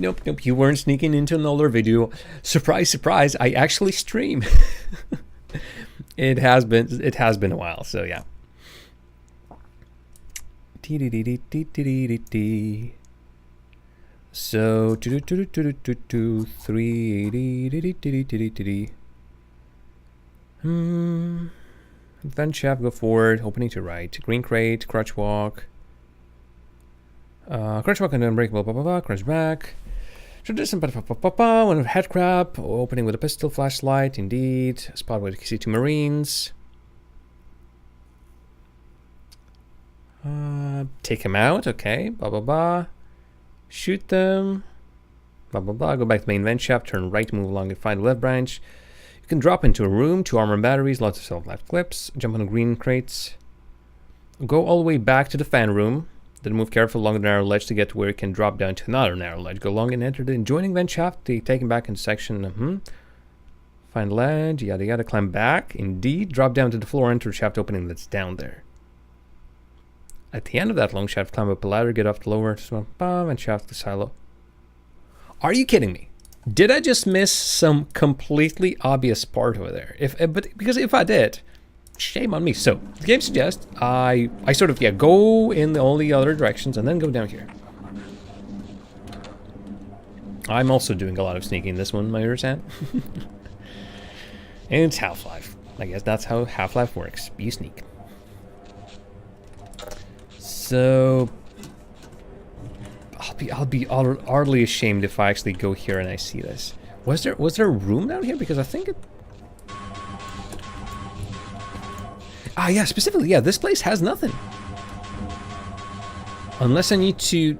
Speaker 1: You weren't sneaking into an older video. Surprise, surprise. I actually stream. It has been a while, so yeah. So 380. Vent shaft, go forward, opening to right. Green crate, crutch walk. Crutch walk and unbreakable, crunch back. Tradition, one head crab, opening with a pistol, flashlight, indeed. Spot where you can see two Marines. Take him out, okay, Shoot them, Go back to the main vent shaft, turn right, move along and find the left branch. You can drop into a room, 2 armor and batteries, lots of self-life clips, jump on the green crates. Go all the way back to the fan room, then move carefully along the narrow ledge to get to where you can drop down to another narrow ledge. Go along and enter the adjoining vent shaft, taken back into section, Find ledge, yada yada, climb back, indeed, drop down to the floor, enter the shaft opening that's down there. At the end of that long shaft, climb up a ladder, get off the lower vent shaft to silo. Are you kidding me? Did I just miss some completely obvious part over there? Because if I did, shame on me. So the game suggests I sort of go in all the other directions and then go down here. I'm also doing a lot of sneaking in this one, I understand. And it's Half-Life. I guess that's how Half-Life works. You sneak. So I'll be utterly ashamed if I actually go here and I see this. Was there a room down here? Because I think it. Ah, yeah, specifically, yeah. This place has nothing. Unless I need to.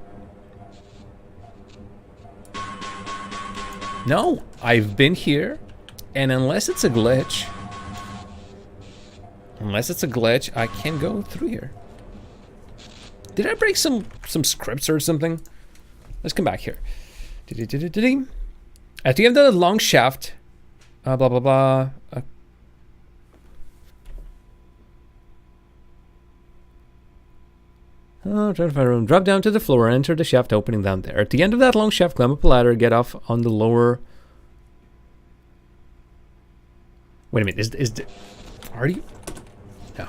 Speaker 1: No, I've been here, and unless it's a glitch, I can't go through here. Did I break some scripts or something? Let's come back here. At the end of the long shaft, blah blah blah. Drop down to the floor and enter the shaft opening down there. At the end of that long shaft, climb up a ladder, get off on the lower. Wait a minute, are you? No.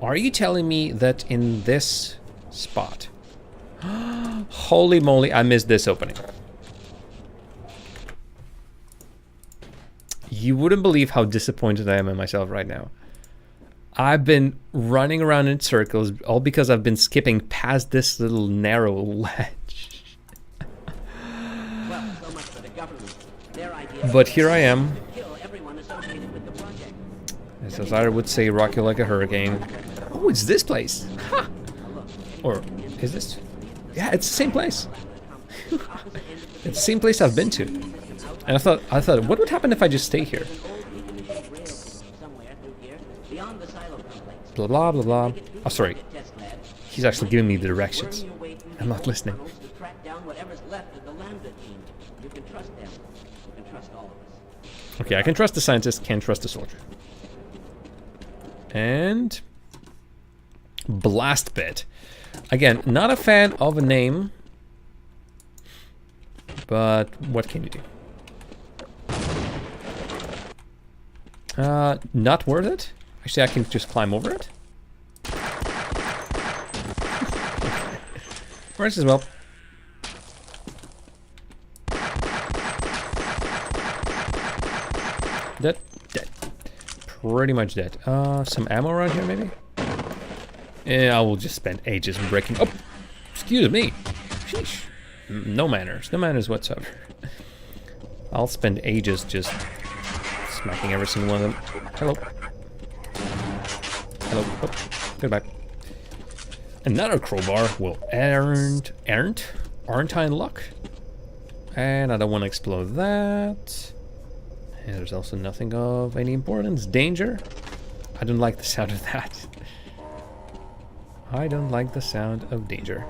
Speaker 1: Are you telling me that in this spot? Holy moly, I missed this opening. You wouldn't believe how disappointed I am in myself right now. I've been running around in circles, all because I've been skipping past this little narrow ledge.
Speaker 3: Well, so much for the government. Their idea
Speaker 1: But here I am,
Speaker 3: is to kill everyone associated with the project.
Speaker 1: as I would say, rock you like a hurricane. Oh, it's this place. Ha! Or is this? Yeah, it's the same place. It's the same place I've been to. And I thought, what would happen if I just stay here? Blah blah blah blah. Oh, sorry. He's actually giving me the directions. I'm not listening. Okay, I can trust the scientist, can't trust the soldier. And blast pit. Again, not a fan of a name, but what can you do? Not worth it. Actually, I can just climb over it. Works as well. Dead. Dead. Pretty much dead. Some ammo around here, maybe? Yeah, I will just spend ages breaking. Oh! Excuse me! Sheesh. No manners. No manners whatsoever. I'll spend ages just smacking every single one of them. Hello. Hello. Oh, goodbye. Another crowbar. Well, aren't I in luck? And I don't want to explode that. And there's also nothing of any importance. Danger. I don't like the sound of that. I don't like the sound of danger.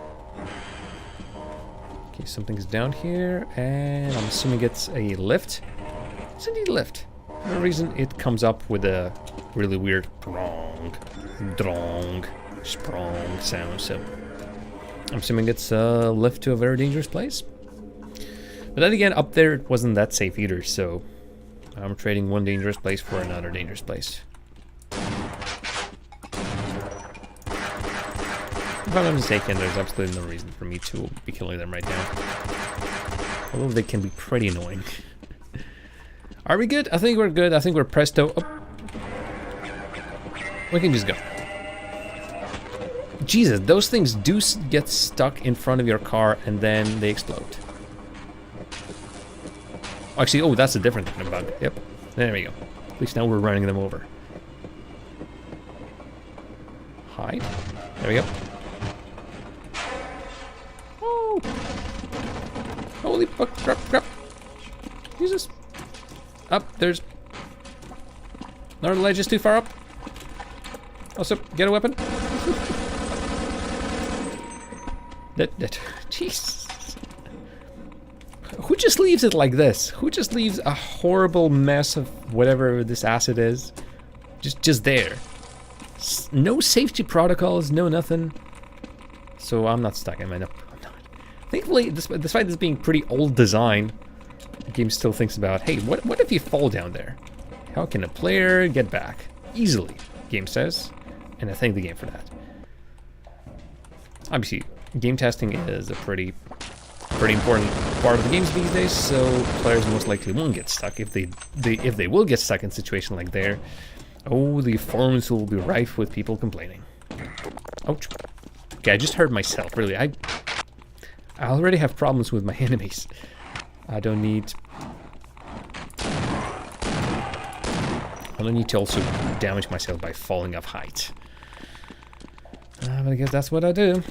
Speaker 1: Okay, something's down here, and I'm assuming it's a lift. It's indeed a lift. For no reason, it comes up with a really weird drong, sprong sound, so I'm assuming it's a lift to a very dangerous place. But then again, up there it wasn't that safe either, so I'm trading one dangerous place for another dangerous place. If I'm not mistaken, there's absolutely no reason for me to be killing them right now. Although they can be pretty annoying. Are we good? I think we're good. I think we're presto. Oh. We can just go. Jesus, those things do get stuck in front of your car and then they explode. Actually, oh, that's a different kind of bug. Yep. There we go. At least now we're running them over. Hide. There we go. Oh! Holy fuck, crap. Jesus. Up, there's... Another ledge is too far up. Also, get a weapon. That. Jeez. Who just leaves it like this? Who just leaves a horrible mess of whatever this acid is? Just there. No safety protocols, no nothing. So I'm not stuck. I'm not. Thankfully, despite this being pretty old design, the game still thinks about, hey, what if you fall down there? How can a player get back? Easily, game says. And I thank the game for that. Obviously, game testing is a pretty important part of the games these days, so players most likely won't get stuck. If they will get stuck in a situation like there, oh, the forums will be rife with people complaining. Ouch. Okay, I just hurt myself, really. I already have problems with my enemies. I don't need to also damage myself by falling off height. But I guess that's what I do.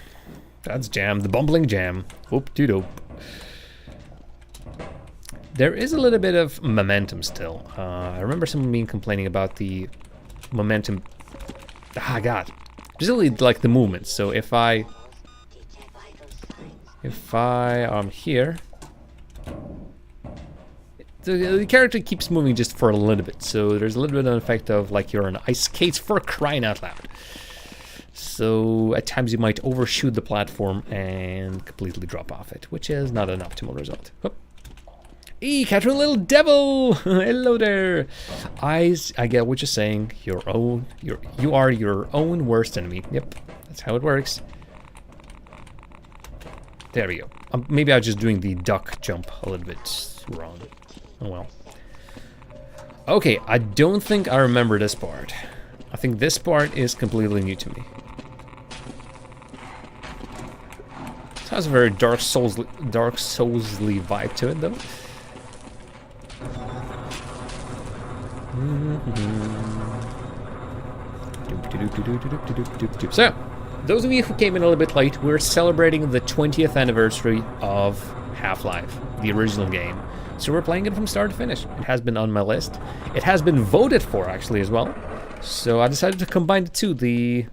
Speaker 1: That's Jam, the bumbling Jam. Whoop-de-doop. There is a little bit of momentum still. I remember someone being complaining about the momentum. Ah, God. Basically, like the movement. So if I am here, the character keeps moving just for a little bit. So there's a little bit of an effect of like you're on ice skates, for crying out loud. So at times you might overshoot the platform and completely drop off it, which is not an optimal result. Whoop. Hey, Catherine, little devil! Hello there. I get what you're saying. You are your own worst enemy. Yep, that's how it works. There we go. Maybe I was just doing the duck jump a little bit wrong. Oh well. Okay, I don't think I remember this part. I think this part is completely new to me. It has a very Dark Souls-y vibe to it, though. So, those of you who came in a little bit late, we're celebrating the 20th anniversary of Half-Life, the original game. So we're playing it from start to finish. It has been on my list. It has been voted for, actually, as well. So I decided to combine the two. The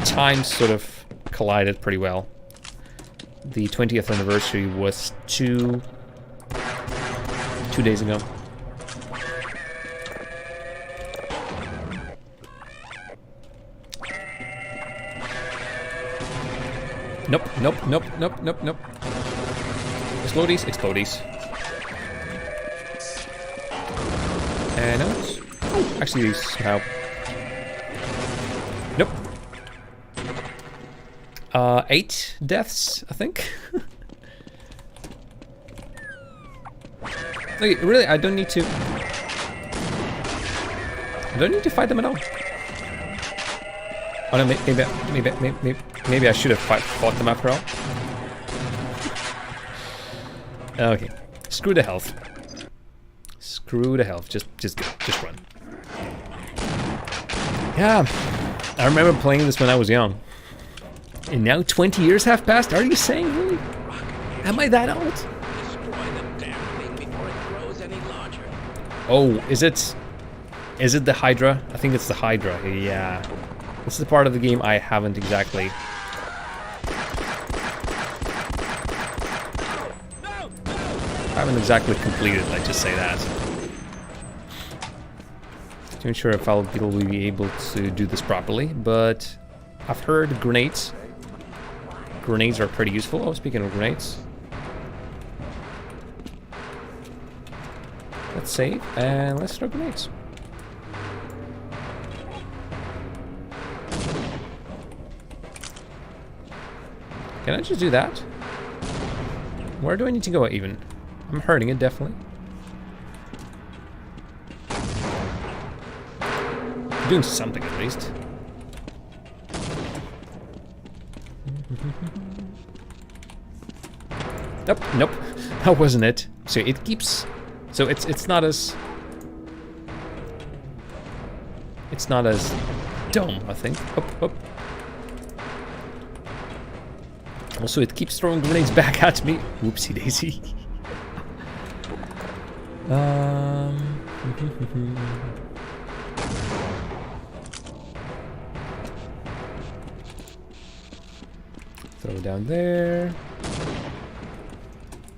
Speaker 1: times sort of collided pretty well. The 20th anniversary was two days ago. Nope. Explodies. And no. Oh, actually, somehow. Nope. 8 deaths, I think. Okay, really, I don't need to fight them at all. Oh no, maybe I should have fought them after all. Okay, screw the health. Just go, just run. Yeah, I remember playing this when I was young. And now 20 years have passed? Are you saying, really? Am I that old?
Speaker 3: Destroy the damn thing before it grows any larger.
Speaker 1: Oh, is it the Hydra? I think it's the Hydra, yeah. This is the part of the game I haven't exactly... completed, let's just say that. Not even sure if I'll be able to do this properly, but I've heard grenades. Grenades are pretty useful. Oh, speaking of grenades. Let's save and let's throw grenades. Can I just do that? Where do I need to go even? I'm hurting it, definitely. Doing something at least. Nope. That wasn't it. So it keeps... So it's not as... It's not as dumb, I think. Up. Also, it keeps throwing grenades back at me. Whoopsie daisy. Throw it down there.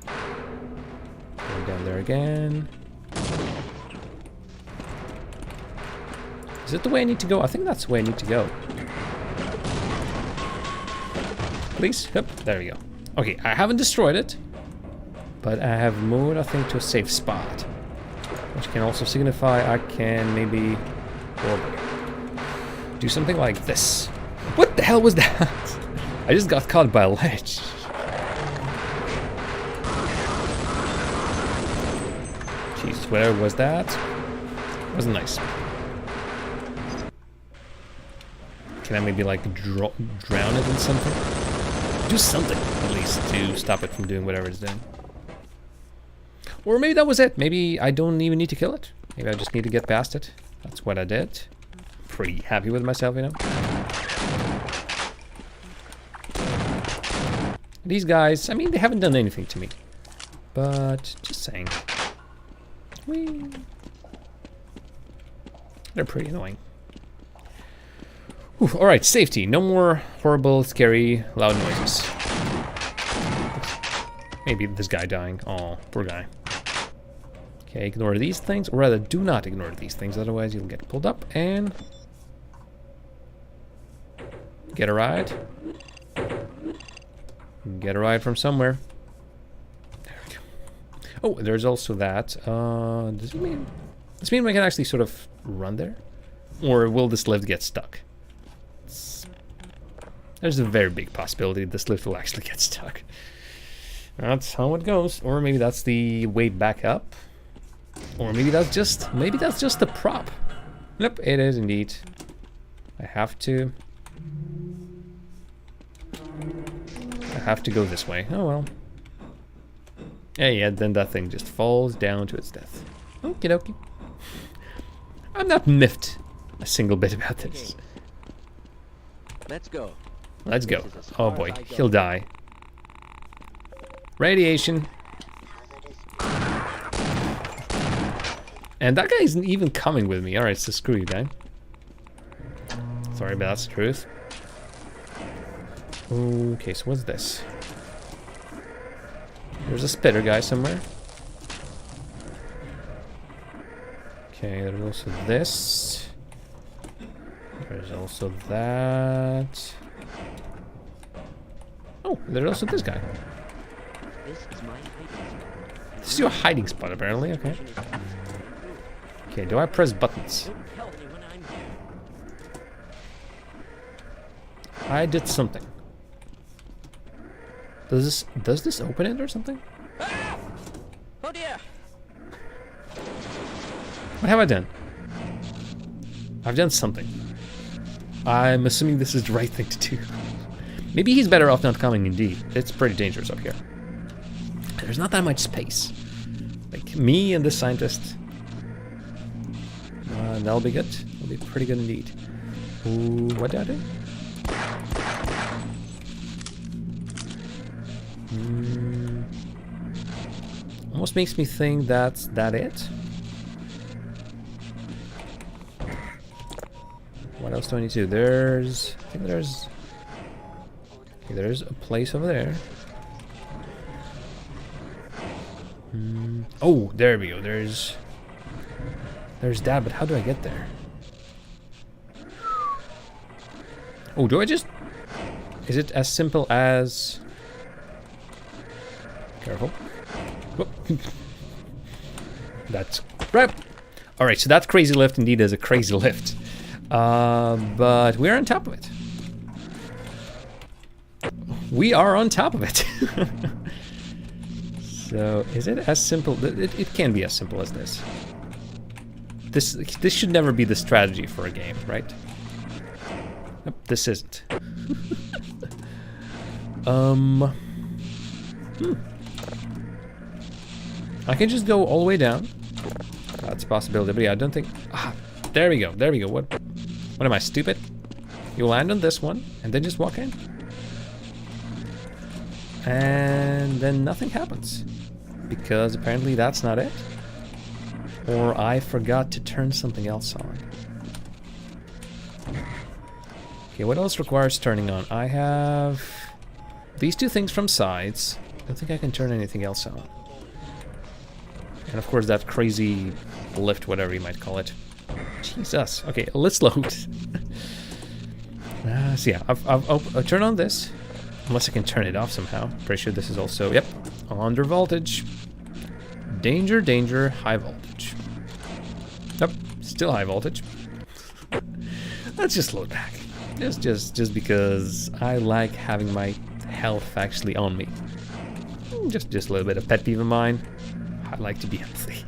Speaker 1: Throw it down there again. Is it the way I need to go? I think that's the way I need to go. please. Yep, there we go. Okay, I haven't destroyed it, but I have moved, I think, to a safe spot, which can also signify I can maybe do something like this. What the hell was that? I just got caught by a ledge. Jeez, where was that? Wasn't nice. Can I maybe like drown it in something? Do something at least to stop it from doing whatever it's doing. Or maybe that was it. Maybe I don't even need to kill it. Maybe I just need to get past it. That's what I did. Pretty happy with myself, you know. These guys, I mean, they haven't done anything to me. But just saying. Whee. They're pretty annoying. Alright, safety. No more horrible, scary, loud noises. Maybe this guy dying. Oh, poor guy. Okay, ignore these things. Or rather, do not ignore these things. Otherwise, you'll get pulled up and get a ride. Get a ride from somewhere. There we go. Oh, there's also that. Does it mean we can actually sort of run there? Or will this lift get stuck? There's a very big possibility this lift will actually get stuck. That's how it goes. Or maybe that's the way back up. Or maybe that's just the prop. Nope, it is indeed. I have to go this way. Oh well. Yeah, then that thing just falls down to its death. Okie dokie. I'm not miffed a single bit about this.
Speaker 3: Let's go.
Speaker 1: Let's go. Oh boy, he'll die. Radiation. And that guy isn't even coming with me. Alright, so screw you, guy. Sorry, but that's the truth. Okay, so what's this? There's a spitter guy somewhere. Okay, there's also this. There's also that. Oh, there's also this guy. This is your hiding spot, apparently. Okay. Okay, do I press buttons? I did something. Does this open it or something?
Speaker 5: Oh dear.
Speaker 1: What have I done? I've done something. I'm assuming this is the right thing to do. Maybe he's better off not coming indeed. It's pretty dangerous up here. There's not that much space. Like me and the scientist. That'll be good. That'll be pretty good indeed. Ooh, what did I do? Almost makes me think that's it. What else do I need to do? I think there's a place over there. Oh, there we go. There's that, but how do I get there? Oh, do I just... Is it as simple as... Careful. Whoop. That's crap. Alright, so that crazy lift indeed is a crazy lift. But we're on top of it. We are on top of it. So, is it as simple? It can be as simple as this. This should never be the strategy for a game, right? Nope, this isn't. I can just go all the way down. That's a possibility, but yeah, I don't think... there we go, there we go. What am I, stupid? You land on this one, and then just walk in. And then nothing happens. Because apparently that's not it. Or I forgot to turn something else on. Okay, what else requires turning on? I have these two things from sides. I don't think I can turn anything else on. And of course that crazy lift, whatever you might call it. Jesus. Okay, let's load. So yeah, I've turned on this. Unless I can turn it off somehow. Pretty sure this is also, yep, under voltage. Danger, danger, high voltage. Yep, still high voltage. Let's just load back. Just because I like having my health actually on me. Just a little bit of pet peeve of mine. I like to be healthy.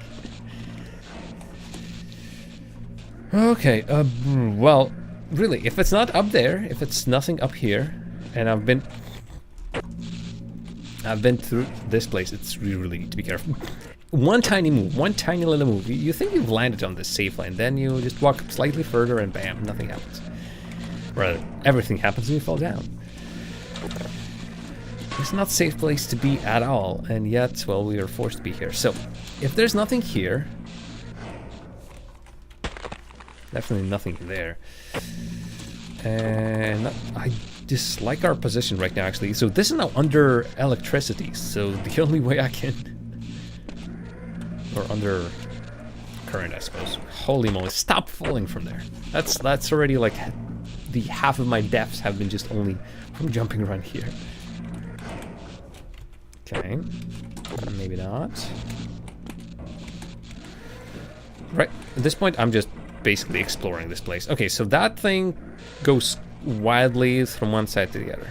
Speaker 1: Okay, well, really, if it's not up there, if it's nothing up here, and I've been through this place, it's really need to be careful. One tiny move, one tiny little move. You think you've landed on this safe lane, then you just walk slightly further and bam, nothing happens. Rather, everything happens and you fall down. It's not a safe place to be at all, and yet, well, we are forced to be here. So, if there's nothing here, definitely nothing there. And I dislike our position right now, actually. So this is now under electricity, so the only way I can... or under current, I suppose. Holy moly, stop falling from there. That's already like... the half of my deaths have been just only from jumping around here. Okay. Maybe not. Right, at this point I'm just basically exploring this place. Okay, so that thing goes wildly from one side to the other.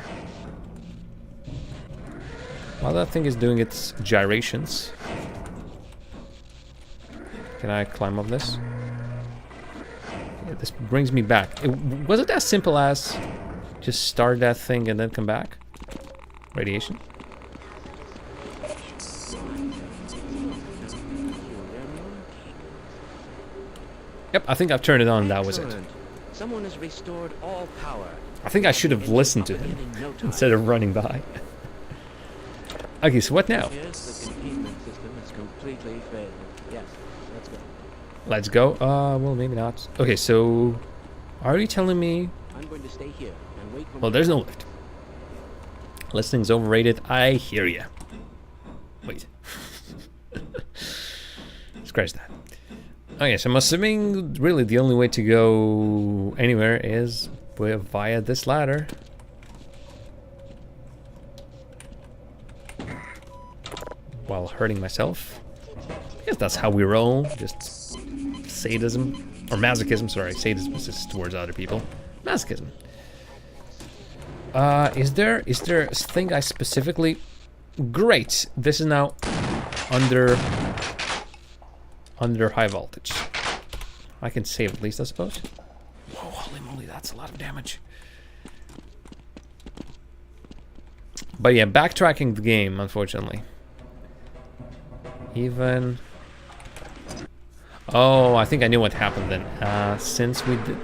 Speaker 1: While that thing is doing its gyrations. Can I climb up this? Yeah, this brings me back. Was it as simple as just start that thing and then come back? Radiation? Yep, I think I've turned it on, that was it.
Speaker 3: Someone has restored all power.
Speaker 1: I think I should have listened to him instead of running by. Okay, so what now?
Speaker 3: Yes, the containment system is completely failed. Yes, let's go.
Speaker 1: Let's go. Well, maybe not. Okay, so are you telling me?
Speaker 3: I'm going to stay here and wait for...
Speaker 1: Well, there's no lift. Listening's overrated. I hear ya. Wait. Scratch that. Okay, so I'm assuming really the only way to go anywhere is via this ladder. While hurting myself. I guess that's how we roll. Just sadism. Or masochism, sorry. Sadism is just towards other people. Masochism. Is there a thing I specifically... Great! This is now under high voltage. I can save at least, I suppose. Whoa, holy moly, that's a lot of damage. But yeah, backtracking the game, unfortunately. Even... Oh, I think I knew what happened then. Since we did...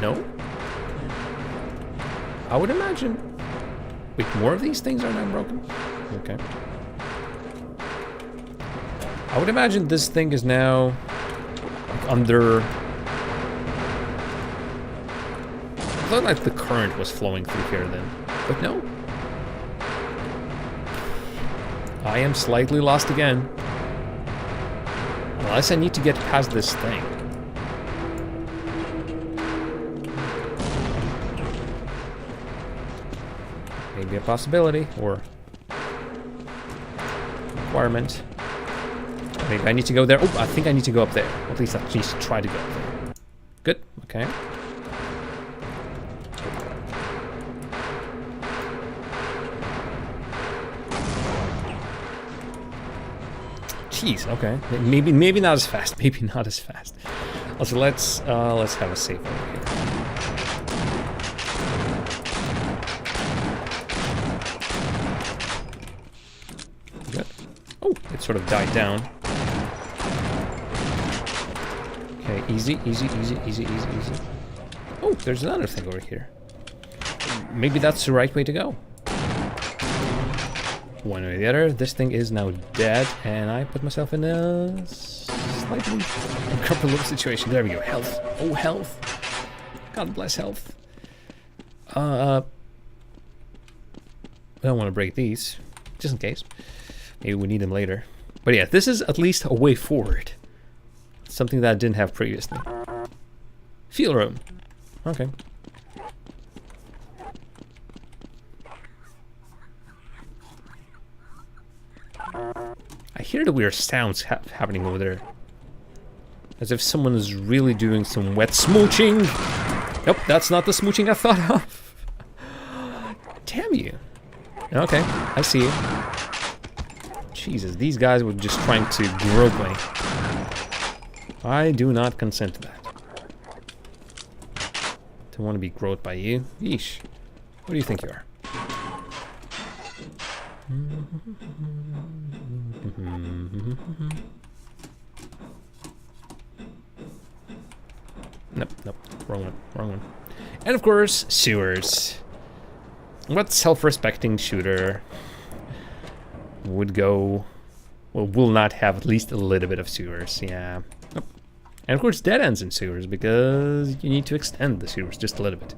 Speaker 1: No? I would imagine... Wait, more of these things are now broken? Okay. I would imagine this thing is now under... I thought like the current was flowing through here then, but no. I am slightly lost again. Unless I need to get past this thing. Maybe a possibility, or requirement. Maybe I need to go there. Oh, I think I need to go up there. At least try to go up there. Good, okay. Jeez, okay. Maybe not as fast. Maybe not as fast. Also, let's have a save over here. Good. Oh, it sort of died down. Okay, easy, easy, easy, easy, easy, easy. Oh, there's another thing over here. Maybe that's the right way to go. One way or the other, this thing is now dead, and I put myself in a slightly uncomfortable situation. There we go, health. Oh, health. God bless health. I don't want to break these, just in case. Maybe we need them later. But yeah, this is at least a way forward. Something that I didn't have previously. Fuel room. Okay. I hear the weird sounds happening over there. As if someone is really doing some wet smooching. Nope, that's not the smooching I thought of. Damn you. Okay, I see you. Jesus, these guys were just trying to grope me. I do not consent to that. Don't want to be groped by you. Yeesh. What do you think you are? Nope, nope, wrong one, wrong one. And of course, sewers. What self-respecting shooter would go, well, will not have at least a little bit of sewers, yeah. Nope. And of course, dead ends in sewers, because you need to extend the sewers just a little bit.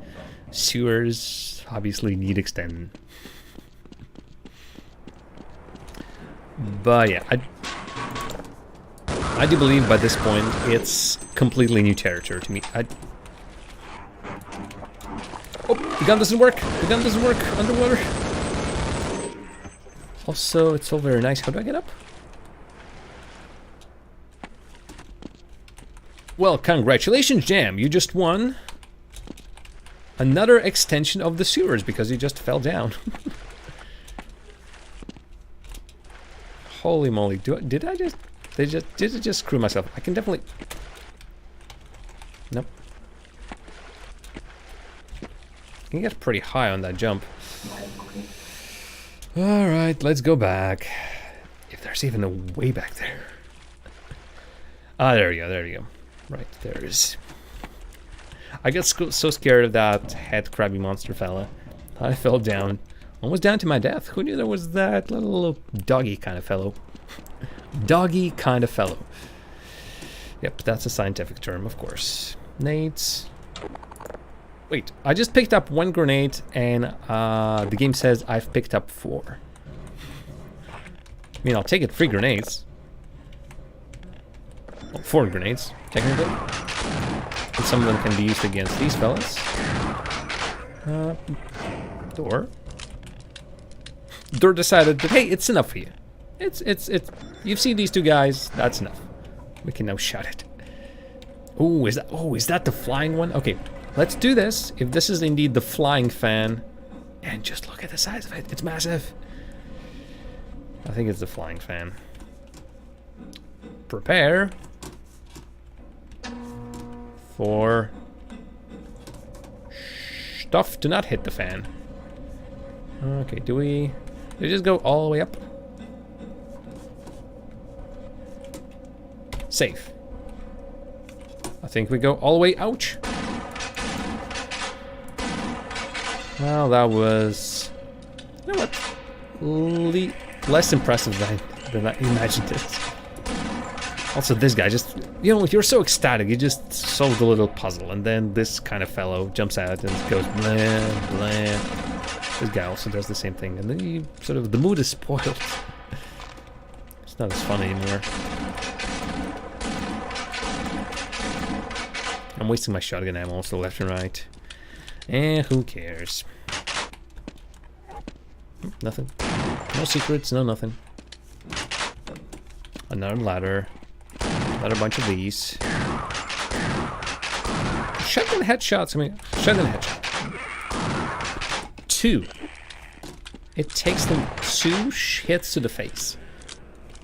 Speaker 1: Sewers obviously need extending. But yeah, I do believe by this point it's completely new territory to me. Oh, the gun doesn't work! The gun doesn't work underwater! Also, it's all very nice. How do I get up? Well, congratulations, Jam! You just won another extension of the sewers because you just fell down. Holy moly! Did I just screw myself? I can definitely. Nope. I can get pretty high on that jump. All right, let's go back. If there's even a way back there. Ah, there we go. There we go. Right, there is. I got so scared of that head crabby monster fella. I fell down. Almost down to my death. Who knew there was that little doggy kind of fellow? Doggy kind of fellow. Yep, that's a scientific term, of course. Nades. Wait, I just picked up 1 grenade and the game says I've picked up 4. I mean, I'll take it, 3 grenades. Well, 4 grenades, technically. And some of them can be used against these fellas. Door. Door decided that, hey, it's enough for you. It's you've seen these 2 guys, that's enough. We can now shut it. Oh, is that the flying one? Okay, let's do this. If this is indeed the flying fan, and just look at the size of it, it's massive. I think it's the flying fan. Prepare for stuff to not hit the fan. Okay, do we just go all the way up? Safe. I think we go all the way, ouch. Well, that was, you know what, less impressive than I imagined it. Also, this guy just, you know, you're so ecstatic, you just solved a little puzzle, and then this kind of fellow jumps out and goes blam, blam. This guy also does the same thing, and then you sort of, the mood is spoiled. It's not as fun anymore. I'm wasting my shotgun ammo also left and right. Eh, who cares? Nothing. No secrets, no nothing. Another ladder. Another bunch of these. Shotgun headshots, I mean, shotgun headshot. 2. It takes them 2 hits to the face.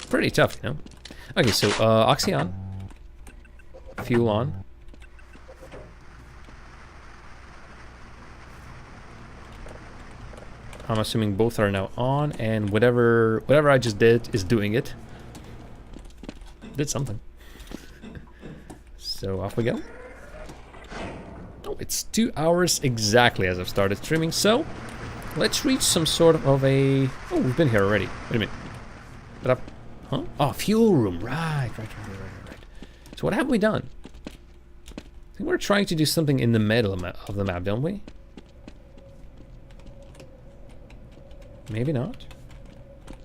Speaker 1: Pretty tough, you know? Okay, so, Oxy on. Fuel on. I'm assuming both are now on, and whatever I just did is doing it. Did something. So off we go. Oh, it's 2 hours exactly as I've started streaming, so let's reach some sort of a... Oh, we've been here already. Wait a minute. But huh? Oh, fuel room. Right. So what have we done? I think we're trying to do something in the middle of the map, don't we? Maybe not.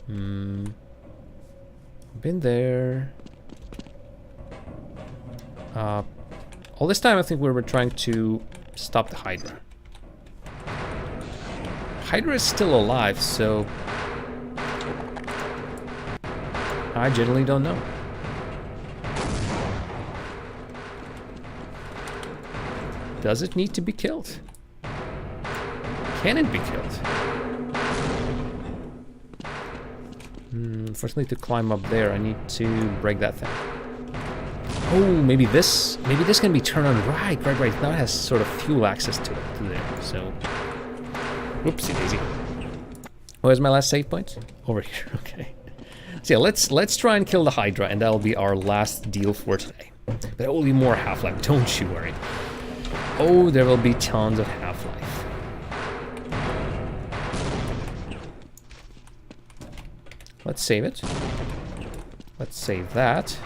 Speaker 1: Been there. All this time I think we were trying to stop the Hydra. Hydra is still alive, so... I generally don't know. Does it need to be killed? Can it be killed? Unfortunately, to climb up there, I need to break that thing. Oh, maybe this can be turned on. Right. Now it has sort of fuel access to it, to there. So, whoopsie daisy. Where's my last save point? Over here. Okay. So yeah, let's try and kill the Hydra, and that'll be our last deal for today. But there will be more Half-Life. Don't you worry. Oh, there will be tons of Half-Life. Let's save it. Let's save that.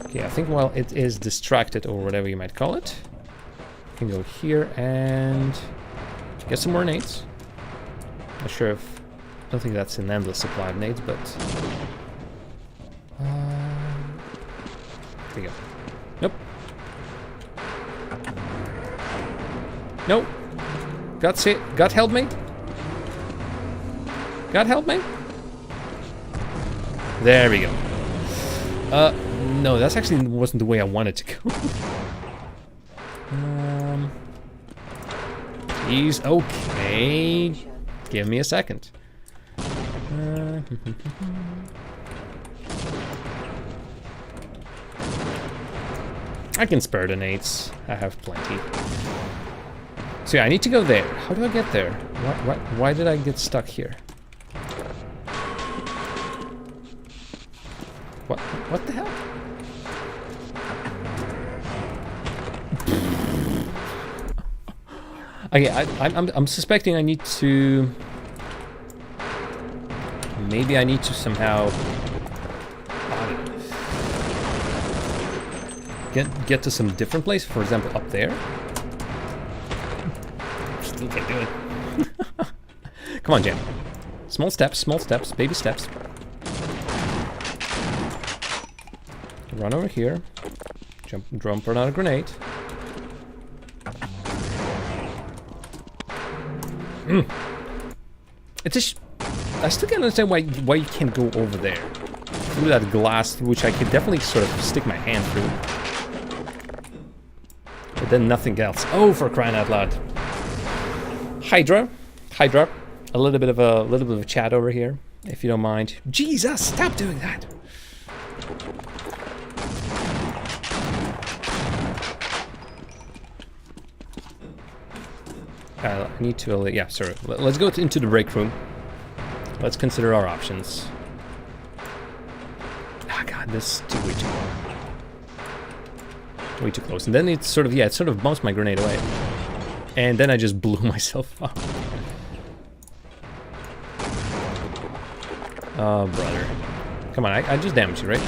Speaker 1: Okay, I think while it is distracted, or whatever you might call it, I can go here and get some more nades. Not sure if... I don't think that's an endless supply of nades, but... There you go. Nope. Nope. God help me. God help me. There we go. No, that's actually wasn't the way I wanted to go. Jeez, okay. Give me a second. I can spare the nades. I have plenty. So yeah, I need to go there. How do I get there? Why did I get stuck here? What the hell? Okay, I'm suspecting I need to... Maybe I need to somehow... Get to some different place, for example, up there. Still can't do it. Come on, Jam. Small steps, baby steps. Run over here. Jump on a grenade. It's just... I still can't understand why you can't go over there. Through that glass, through which I could definitely sort of stick my hand through. But then nothing else. Oh, for crying out loud. Hydra. A little bit of a chat over here, if you don't mind. Jesus, stop doing that. I need to, yeah, sorry. Let's go into the break room. Let's consider our options. Ah, God, this is way too way too close. And then it's sort of, yeah, it sort of bumps my grenade away. And then I just blew myself up. Oh, brother. Come on, I just damaged you, right?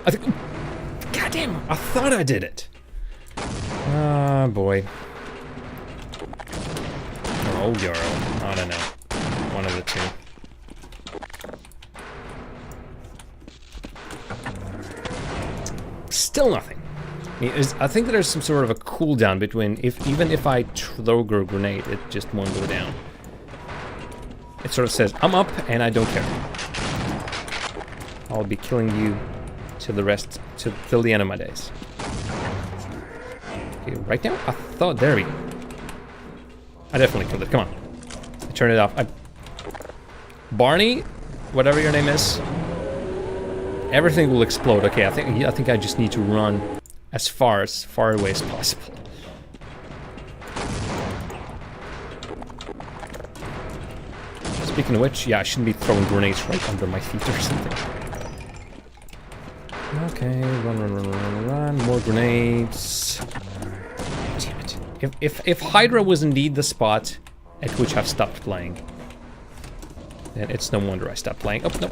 Speaker 1: I think... God damn, I thought I did it. Ah, boy. Oh, girl. I don't know. One of the two. Still nothing. I think there's some sort of a cooldown between even if I throw a grenade, it just won't go down. It sort of says, I'm up and I don't care. I'll be killing you till till the end of my days. Okay, right now, I thought, there we go. I definitely killed it, come on. I turned it off. Barney, whatever your name is, everything will explode. Okay, I think I just need to run as far away as possible. Speaking of which, yeah, I shouldn't be throwing grenades right under my feet or something. Okay, run, more grenades. Damn it. If Hydra was indeed the spot at which I've stopped playing, then it's no wonder I stopped playing. Oh, no.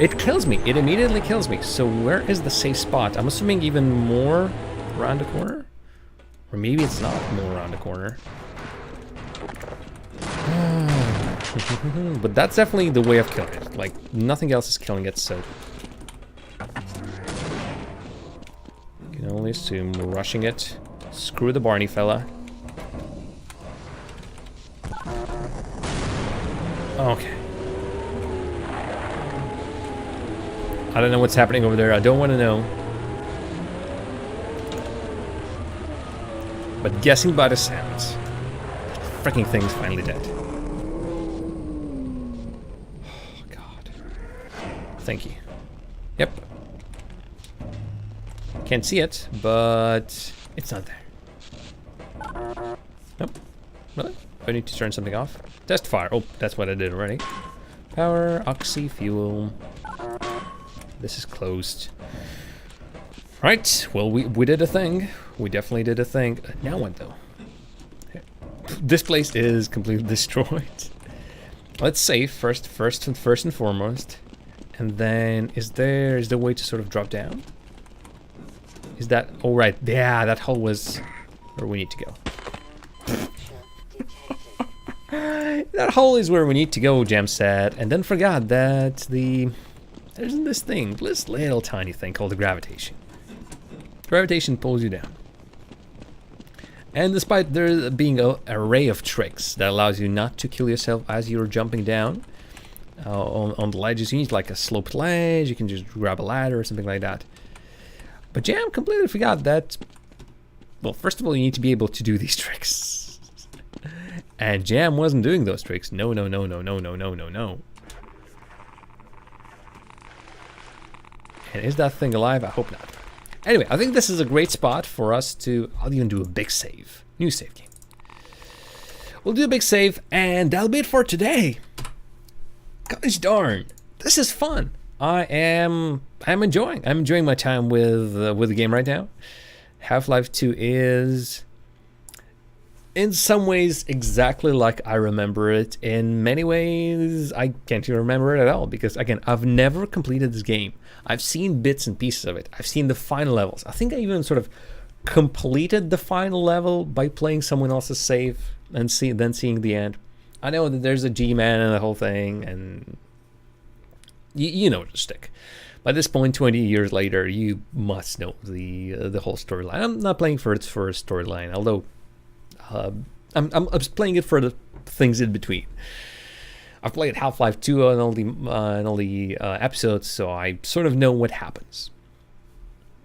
Speaker 1: It kills me. It immediately kills me. So where is the safe spot? I'm assuming even more around the corner? Or maybe it's not more around the corner. But that's definitely the way of killing it. Like, nothing else is killing it, so only assume we're rushing it. Screw the Barney fella. Okay. I don't know what's happening over there. I don't want to know. But guessing by the sounds, the freaking thing's finally dead. Oh, God. Thank you. Yep. Can't see it, but it's not there. Nope. Really? I need to turn something off. Test fire. Oh, that's what I did already. Power, oxy, fuel. This is closed. Right. Well, we did a thing. We definitely did a thing. Now what though? This place is completely destroyed. Let's save first and foremost. And then is there a way to sort of drop down? Is that all right? Yeah, that hole was where we need to go. That hole is where we need to go, Jam said, and then forgot that there's this thing, this little tiny thing called the gravitation. Gravitation pulls you down. And despite there being an array of tricks that allows you not to kill yourself as you're jumping down on the ledges, you need like a sloped ledge, you can just grab a ladder or something like that. But Jam completely forgot that, well, first of all, you need to be able to do these tricks. And Jam wasn't doing those tricks. No. And is that thing alive? I hope not. Anyway, I think this is a great spot for us to... I'll even do a big save. New save game. We'll do a big save, and that'll be it for today. Gosh darn. This is fun. I'm enjoying my time with the game right now. Half-Life 2 is... in some ways exactly like I remember it. In many ways I can't even remember it at all, because again, I've never completed this game. I've seen bits and pieces of it. I've seen the final levels. I think I even sort of completed the final level by playing someone else's save and then seeing the end. I know that there's a G-Man and the whole thing, and you know the stick. By this point, 20 years later, you must know the whole storyline. I'm not playing for its first storyline, although I'm playing it for the things in between. I've played Half-Life 2 and all the episodes, so I sort of know what happens.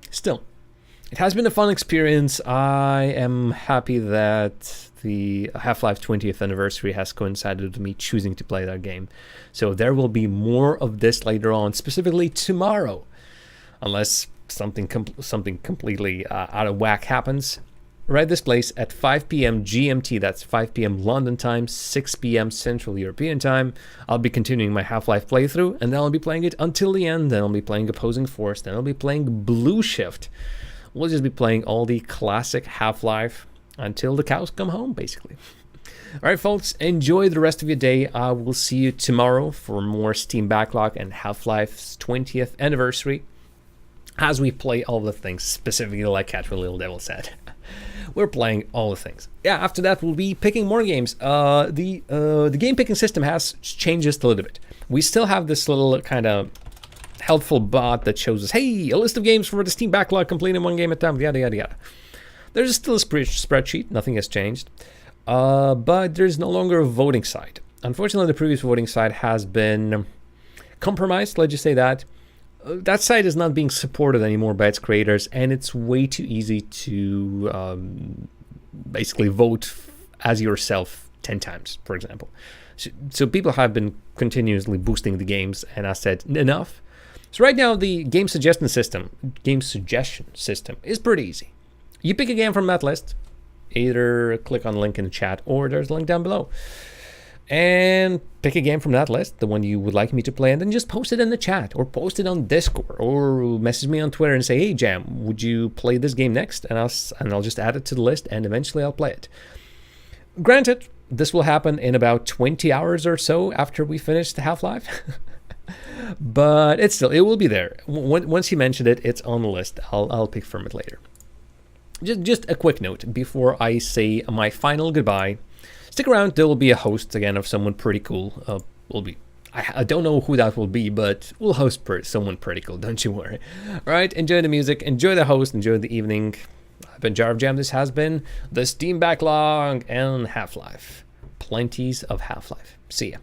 Speaker 1: Still, it has been a fun experience. I am happy that the Half-Life 20th anniversary has coincided with me choosing to play that game. So there will be more of this later on, specifically tomorrow, unless something completely out of whack happens. Right, this place at 5 p.m. GMT, that's 5 p.m. London time, 6 p.m. Central European time. I'll be continuing my Half-Life playthrough, and then I'll be playing it until the end. Then I'll be playing Opposing Force, then I'll be playing Blue Shift. We'll just be playing all the classic Half-Life until the cows come home, basically. All right, folks, enjoy the rest of your day. I will see you tomorrow for more Steam Backlog and Half-Life's 20th anniversary, as we play all the things, specifically like Catherine Little Devil said. We're playing all the things. Yeah, after that we'll be picking more games. The game picking system has changed just a little bit. We still have this little kind of helpful bot that shows us, hey, a list of games for the Steam Backlog, completing one game at a time, yada yada yada. There's still a spreadsheet, nothing has changed, but there's no longer a voting site. Unfortunately, the previous voting site has been compromised, let's just say that. That site is not being supported anymore by its creators, and it's way too easy to basically vote as yourself 10 times, for example. So people have been continuously boosting the games, and I said, enough. So right now, the game suggestion system is pretty easy. You pick a game from that list, either click on the link in the chat, or there's a link down below. And pick a game from that list, the one you would like me to play, and then just post it in the chat, or post it on Discord, or message me on Twitter and say, hey Jam, would you play this game next? And I'll just add it to the list, and eventually I'll play it. Granted, this will happen in about 20 hours or so after we finish the Half-Life. But it will be there. Once you mention it, it's on the list. I'll pick from it later. Just a quick note before I say my final goodbye. Stick around, there will be a host again of someone pretty cool. I don't know who that will be, but we'll host someone pretty cool, don't you worry. Alright, enjoy the music, enjoy the host, enjoy the evening. I've been Jar of Jam, this has been the Steam Backlog and Half-Life. Plenties of Half-Life. See ya.